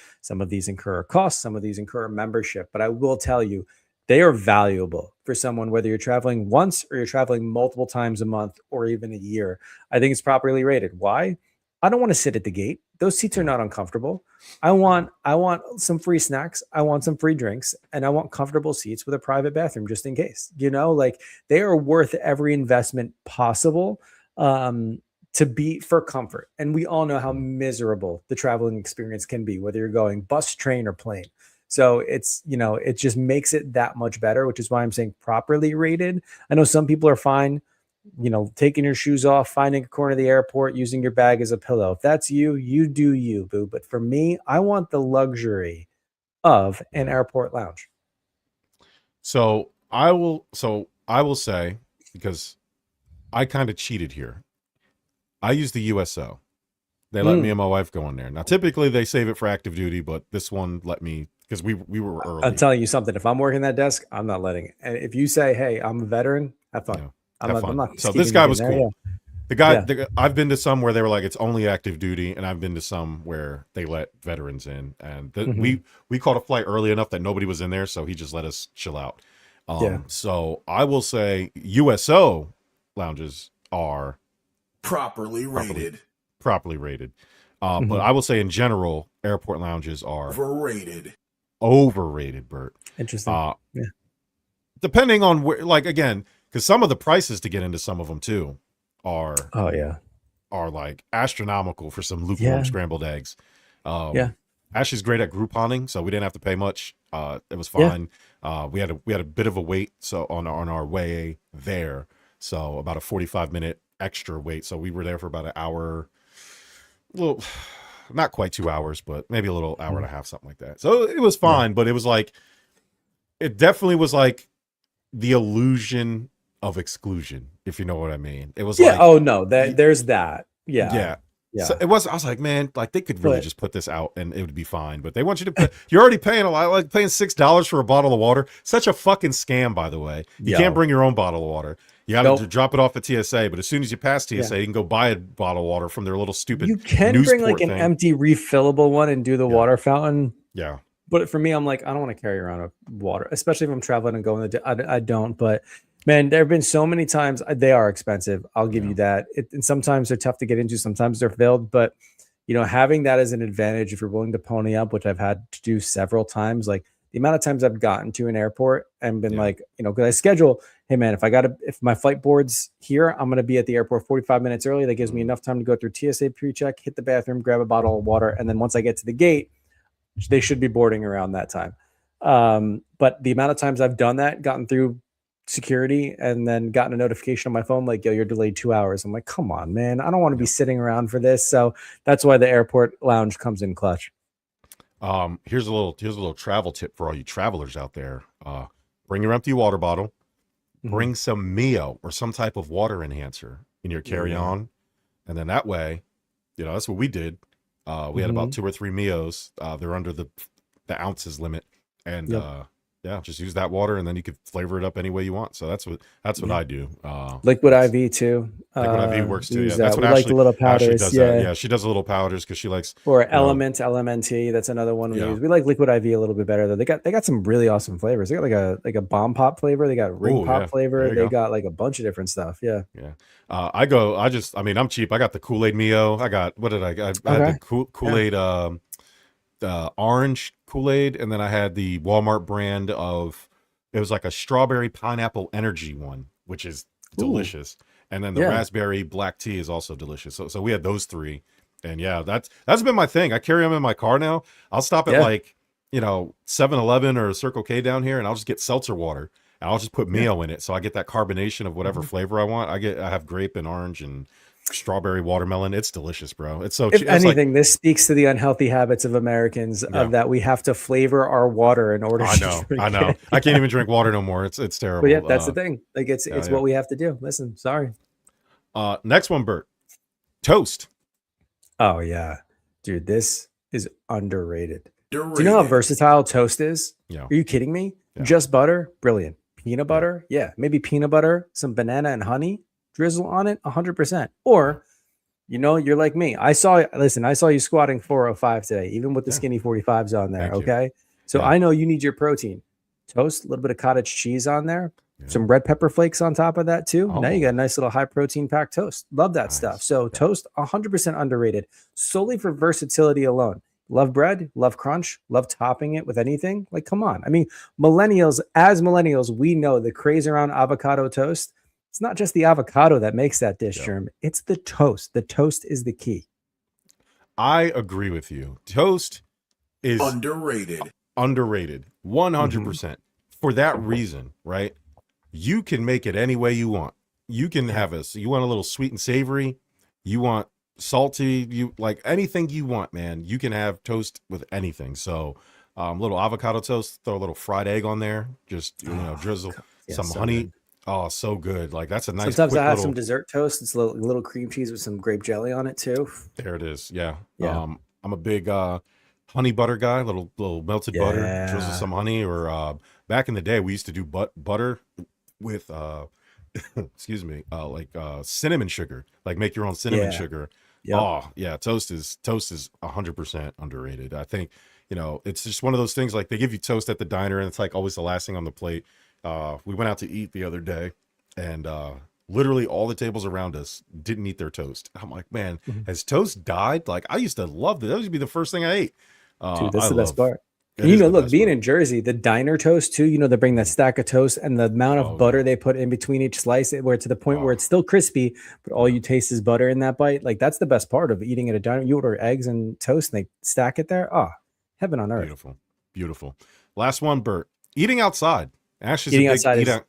incur a cost, some of these incur a membership, but I will tell you, they are valuable for someone, whether you're traveling once or you're traveling multiple times a month or even a year. I think it's properly rated. Why? I don't want to sit at the gate. Those seats are not uncomfortable. I want some free snacks. I want some free drinks, and I want comfortable seats with a private bathroom just in case. Like they are worth every investment possible. To be for comfort. And we all know how miserable the traveling experience can be, whether you're going bus, train, or plane. So it's, it just makes it that much better, which is why I'm saying properly rated. I know some people are fine, taking your shoes off, finding a corner of the airport, using your bag as a pillow. If that's you, you do you, boo. But for me, I want the luxury of an airport lounge. So I will say, because I kind of cheated here. I use the USO. They let me and my wife go in there. Now, typically they save it for active duty, but this one let me because we were early. I'm telling you something. If I'm working that desk, I'm not letting it. And if you say, "Hey, I'm a veteran," have fun. Yeah, I'm not. So this guy was cool. Yeah. The guy, I've been to some where they were like it's only active duty, and I've been to some where they let veterans in. And we caught a flight early enough that nobody was in there, so he just let us chill out. So I will say USO lounges are properly rated. But I will say in general, airport lounges are overrated, Bert. Interesting. Depending on where, like, again, because some of the prices to get into some of them too are like astronomical for some lukewarm scrambled eggs. Ashley's great at Grouponing, so we didn't have to pay much. It was fine. We had a bit of a wait on our way there, so about a 45-minute extra wait. So we were there for about an hour, well, not quite 2 hours, but maybe a little hour and a half, something like that. So it was fine, but it was like, it definitely was like the illusion of exclusion, if you know what I mean. It was like, oh no, there's that. Yeah. So it was. I was like, man, like they could really just put this out and it would be fine. But they want you to pay. You're already paying a lot, like paying $6 for a bottle of water. Such a fucking scam, by the way. You can't bring your own bottle of water. You got to drop it off at TSA. But as soon as you pass TSA, you can go buy a bottle of water from their little stupid. You can bring like an empty refillable one and do the water fountain. Yeah. But for me, I'm like, I don't want to carry around a water, especially if I'm traveling and going. I don't. But man, there have been so many times they are expensive. I'll give you that. And sometimes they're tough to get into. Sometimes they're filled. But having that as an advantage if you're willing to pony up, which I've had to do several times, like the amount of times I've gotten to an airport and been like, because I schedule, hey man, if my flight board's here, I'm going to be at the airport 45 minutes early. That gives me enough time to go through TSA pre-check, hit the bathroom, grab a bottle of water. And then once I get to the gate, they should be boarding around that time. But the amount of times I've done that, gotten through security and then gotten a notification on my phone like, yo, you're delayed 2 hours. I'm like, come on, man. I don't want to be sitting around for this. So that's why the airport lounge comes in clutch. Here's a little travel tip for all you travelers out there. Bring your empty water bottle, bring some Mio or some type of water enhancer in your carry-on. And then that way, that's what we did. We had about 2 or 3 Mios. They're under the ounces limit. And just use that water, and then you could flavor it up any way you want. So that's what I do. Liquid IV too. Liquid IV works too. Yeah, that's what Ashley, like the little powders. Does that. Yeah, she does the little powders because she likes. Or Element LMNT. That's another one we use. We like Liquid IV a little bit better though. They got some really awesome flavors. They got like a bomb pop flavor. They got ring pop flavor. They got like a bunch of different stuff. Yeah. I'm cheap. I got the Kool-Aid Mio. I got I had the Kool-Aid orange Kool-Aid, and then I had the Walmart brand of, it was like a strawberry pineapple energy one, which is delicious. And then the raspberry black tea is also delicious. So we had those 3. And that's been my thing. I carry them in my car now. I'll stop at 7-Eleven or Circle K down here, and I'll just get seltzer water. I'll just put Mio in it, so I get that carbonation of whatever flavor I want. I have grape and orange and strawberry watermelon. It's delicious, bro. It's so. If It's anything, this speaks to the unhealthy habits of Americans of that we have to flavor our water in order. I know. I can't even drink water no more. It's terrible. But yeah, that's the thing. Like it's what we have to do. Listen, sorry. Next one, Bert. Toast. Oh yeah, dude, this is underrated. Do you know how versatile toast is? Yeah. Are you kidding me? Yeah. Just butter, brilliant. Peanut butter, yeah. Maybe peanut butter, some banana and honey, drizzle on it, 100%. Or, you're like me. I saw you squatting 405 today, even with the skinny 45s on there. Thank Okay. you. So I know you need your protein. Toast, a little bit of cottage cheese on there, some red pepper flakes on top of that too. Now you got a nice little high protein packed toast. Love that stuff. So toast, 100% underrated, solely for versatility alone. Love bread, love crunch, love topping it with anything. Like, come on. I mean, millennials, we know the craze around avocado toast. It's not just the avocado that makes that dish, Jerm. It's the toast. The toast is the key. I agree with you. Toast is underrated. 100%. For that reason, right? You can make it any way you want. You can have you want a little sweet and savory. You want salty, you like anything you want, man. You can have toast with anything. So little avocado toast, throw a little fried egg on there, just drizzle some honey. Good. Oh, so good. Like that's a nice. Sometimes I have some dessert toast. It's a little cream cheese with some grape jelly on it too. There it is. Yeah. I'm a big honey butter guy, little melted butter, drizzle some honey. Or back in the day we used to do butter with excuse me, cinnamon sugar, like make your own cinnamon sugar. Yep. Oh yeah, toast is 100% underrated. I think it's just one of those things. Like they give you toast at the diner, and it's like always the last thing on the plate. We went out to eat the other day, and literally all the tables around us didn't eat their toast. I'm like, man, has toast died? Like I used to love that. That used to be the first thing I ate. Dude, that's the best part. Look, being in Jersey, the diner toast too, they bring that stack of toast and the amount of butter they put in between each slice, where to the point where it's still crispy, but all you taste is butter in that bite. Like that's the best part of eating at a diner. You order eggs and toast and they stack it there. Oh, heaven on earth. Beautiful. Beautiful. Last one, Bert. Eating outside. Ashley's eating outside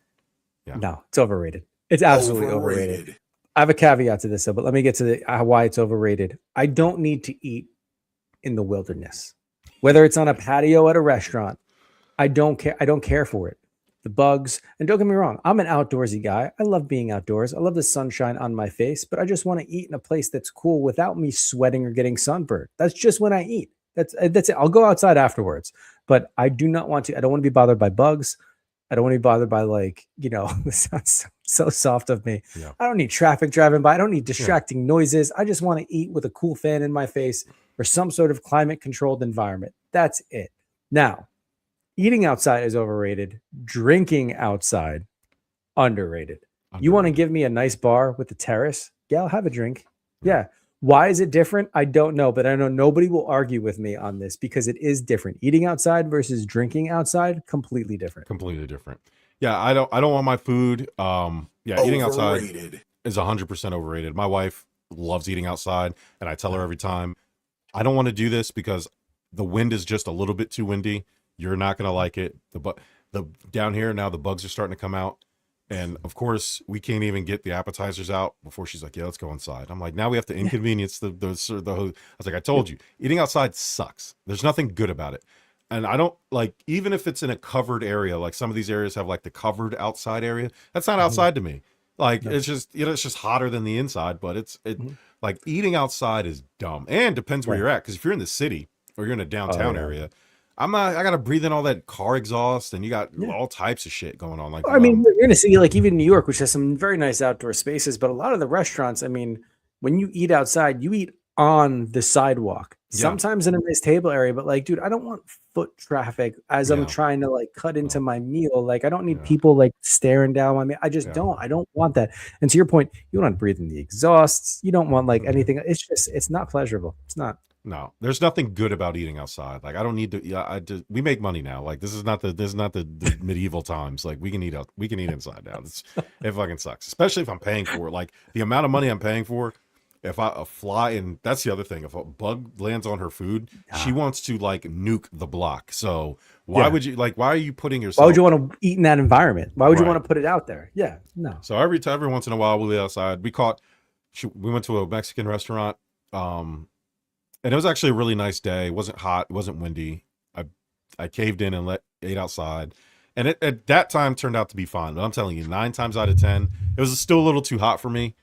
no, it's overrated. It's absolutely overrated. I have a caveat to this though, but let me get to why it's overrated. I don't need to eat in the wilderness. Whether it's on a patio at a restaurant, I don't care. I don't care for it. The bugs, and don't get me wrong, I'm an outdoorsy guy. I love being outdoors. I love the sunshine on my face, but I just want to eat in a place that's cool without me sweating or getting sunburned. That's just when I eat. That's it. I'll go outside afterwards, but I do not want to. I don't want to be bothered by bugs. I don't want to be bothered by this sounds so soft of me. Yeah. I don't need traffic driving by. I don't need distracting noises. I just want to eat with a cool fan in my face or some sort of climate controlled environment. That's it. Now, eating outside is overrated. Drinking outside, underrated. You want to give me a nice bar with a terrace? Yeah, I'll have a drink. Yeah. Why is it different? I don't know, but I know nobody will argue with me on this because it is different. Eating outside versus drinking outside, completely different. Completely different. Yeah, I don't want my food. Eating outside is 100% overrated. My wife loves eating outside, and I tell her every time, I don't want to do this because the wind is just a little bit too windy. You're not going to like it. The down here now, the bugs are starting to come out. And of course, we can't even get the appetizers out before she's like, yeah, let's go inside. I'm like, now we have to inconvenience the I was like, I told you, eating outside sucks. There's nothing good about it. And I don't like, even if it's in a covered area, like some of these areas have like the covered outside area. That's not outside to me. Like, it's just, it's just hotter than the inside, but like eating outside is dumb, and depends where you're at. Cause if you're in the city or you're in a downtown area, I got to breathe in all that car exhaust, and you got all types of shit going on. Like, I mean, you're going to see like even New York, which has some very nice outdoor spaces, but a lot of the restaurants, I mean, when you eat outside, you eat on the sidewalk, sometimes in a nice table area, but like, dude, I don't want foot traffic as I'm trying to like cut into my meal. Like, I don't need people like staring down on me. I just I don't want that. And to your point, you don't want to breathe in the exhausts. You don't want like anything. It's not pleasurable. It's not. No, there's nothing good about eating outside. Like, I don't need to. We make money now. Like, this is not the medieval times. Like, we can eat inside now. It fucking sucks, especially if I'm paying for it. Like, the amount of money I'm paying for, if a fly, and that's the other thing, if a bug lands on her food, she wants to like nuke the block. So why would you why are you putting yourself? Why would you want to eat in that environment? Why would you want to put it out there? Yeah, no. So every once in a while we outside. We went to a Mexican restaurant, and it was actually a really nice day. It wasn't hot, it wasn't windy. I caved in and ate outside, and it at that time turned out to be fun. But I'm telling you, 9 times out of 10, it was still a little too hot for me.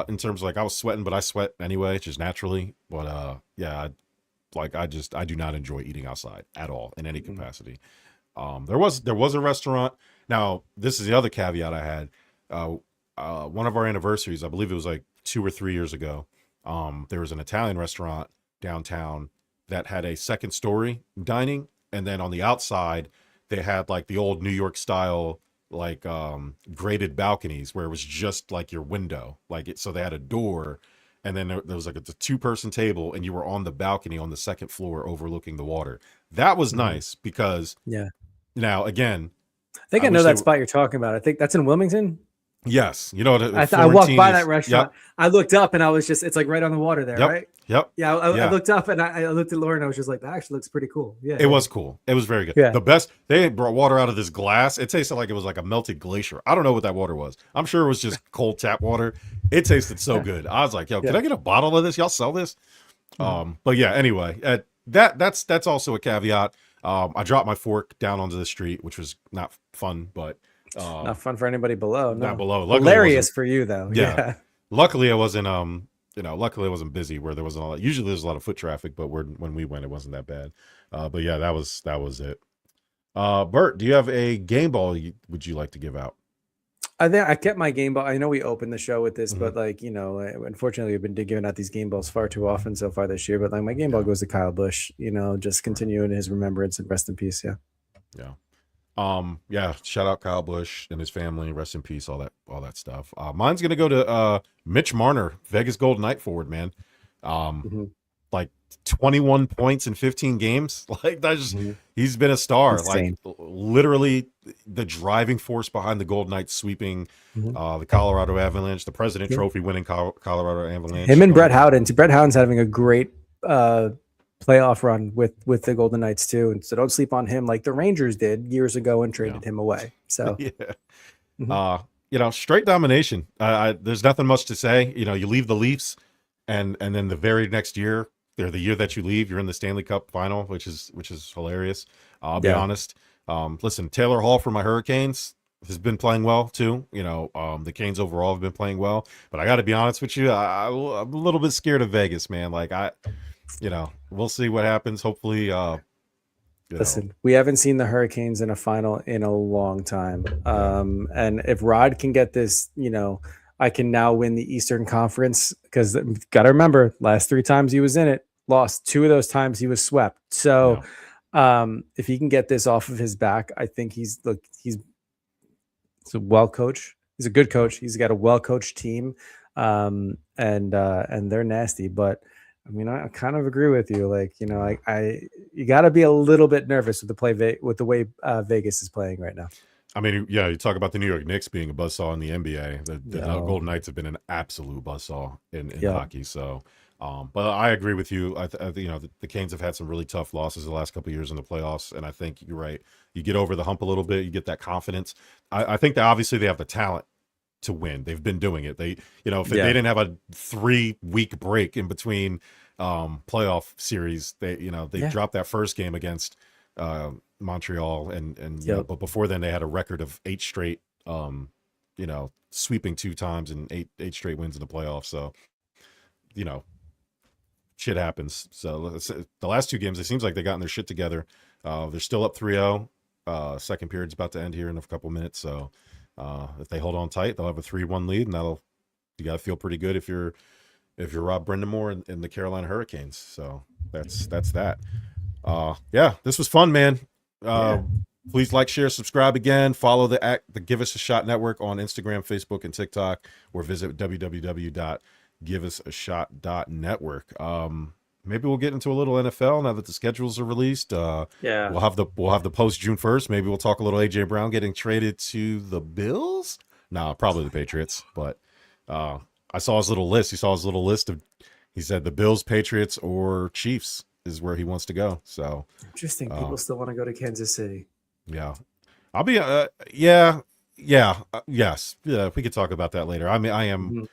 In terms of like I was sweating, but I sweat anyway, just naturally. But I do not enjoy eating outside at all in any capacity. There was a restaurant. Now this is the other caveat I had. One of our anniversaries, I believe it was like 2 or 3 years ago. There was an Italian restaurant downtown that had a second story dining, and then on the outside they had like the old New York style like graded balconies where it was just like your window, so they had a door, and then there was like a 2-person table, and you were on the balcony on the second floor overlooking the water. That was nice because now again, I think I know that spot you're talking about. I think that's in Wilmington. Yes, you know, I walked by that restaurant. Yep. I looked up and I was it's like right on the water there, right? Yep. Yeah, I looked up and I looked at Laura and I was just like, that actually looks pretty cool. Yeah, it was cool. It was very good. Yeah. The best, they brought water out of this glass. It tasted like it was like a melted glacier. I don't know what that water was. I'm sure it was just cold tap water. It tasted so good. I was like, yo, can I get a bottle of this? Y'all sell this? But yeah, anyway, that's also a caveat. I dropped my fork down onto the street, which was not fun, but not fun for anybody below. No. Not below. Luckily, hilarious for you though. Yeah. Luckily, I wasn't. Luckily I wasn't busy where there wasn't a lot. Usually there's a lot of foot traffic, but when we went, it wasn't that bad. But yeah, that was it. Bert, do you have a game ball would you like to give out? I think I kept my game ball. I know we opened the show with this, but unfortunately, we've been giving out these game balls far too often so far this year. But like my game ball goes to Kyle Busch. Just continuing his remembrance and rest in peace. Yeah. Shout out Kyle Busch and his family, rest in peace, all that stuff. Mine's gonna go to Mitch Marner, Vegas Golden Knight forward, man. Like 21 points in 15 games. Like that's he's been a star. Insane. Like literally the driving force behind the Golden Knights sweeping the Colorado Avalanche, the President Trophy winning Colorado Avalanche. Him and Brett Howden. Brett Howden's having a great playoff run with the Golden Knights too, and so don't sleep on him like the Rangers did years ago and traded him away. So straight domination. There's nothing much to say. You leave the Leafs, and then the very next year, or the year that you leave, you're in the Stanley Cup final, which is hilarious. I'll be honest. Listen, Taylor Hall for my Hurricanes has been playing well too. The Canes overall have been playing well, but I got to be honest with you, I'm a little bit scared of Vegas, man. Like we'll see what happens. Hopefully, listen, we haven't seen the Hurricanes in a final in a long time. And if Rod can get this, I can now win the Eastern Conference, because got to remember, last 3 times he was in it, lost. 2 of those times he was swept. So if he can get this off of his back, I think he's a well coach. He's a good coach. He's got a well coached team, and they're nasty. But I mean, I kind of agree with you. Like, you got to be a little bit nervous with the way Vegas is playing right now. I mean, yeah, you talk about the New York Knicks being a buzzsaw in the NBA. The Golden Knights have been an absolute buzzsaw in hockey. So, but I agree with you. The Canes have had some really tough losses the last couple of years in the playoffs, and I think you're right. You get over the hump a little bit, you get that confidence. I think that obviously they have the talent to win. They've been doing it. They they didn't have a 3-week break in between playoff series, they dropped that first game against Montreal, but before then they had a record of 8 straight sweeping 2 times and 8 straight wins in the playoffs. So shit happens. So the last 2 games, it seems like they gotten their shit together. They're still up 3-0. Second period's about to end here in a couple minutes. So if they hold on tight, they'll have a 3-1 lead, and you got to feel pretty good if you're Rob Brindamore in the Carolina Hurricanes. So that's that. This was fun, man. Please like, share, subscribe again. Follow the Give Us a Shot Network on Instagram, Facebook, and TikTok, or visit www.giveusashot.network. Maybe we'll get into a little NFL now that the schedules are released. We'll have the post June 1st. Maybe we'll talk a little AJ Brown getting traded to the Bills. No, probably the Patriots, but I I saw his little list. He saw his little list of. He said the Bills, Patriots, or Chiefs is where he wants to go. So interesting. People still want to go to Kansas City. Yeah, I'll be. Yes. Yeah, we could talk about that later. I mean, I am.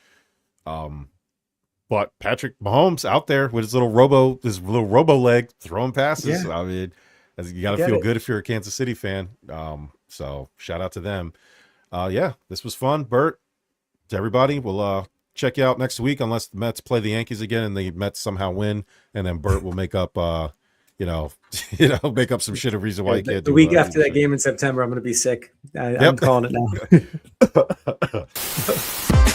But Patrick Mahomes out there with his little robo leg throwing passes. Yeah. I mean, you got to feel good if you're a Kansas City fan. So shout out to them. Yeah, this was fun, Bert. To everybody, we'll check you out next week unless the Mets play the Yankees again and the Mets somehow win, and then Bert will make up. Make up some shit a reason why you can't. The week after that game in September, I'm going to be sick. I'm calling it now.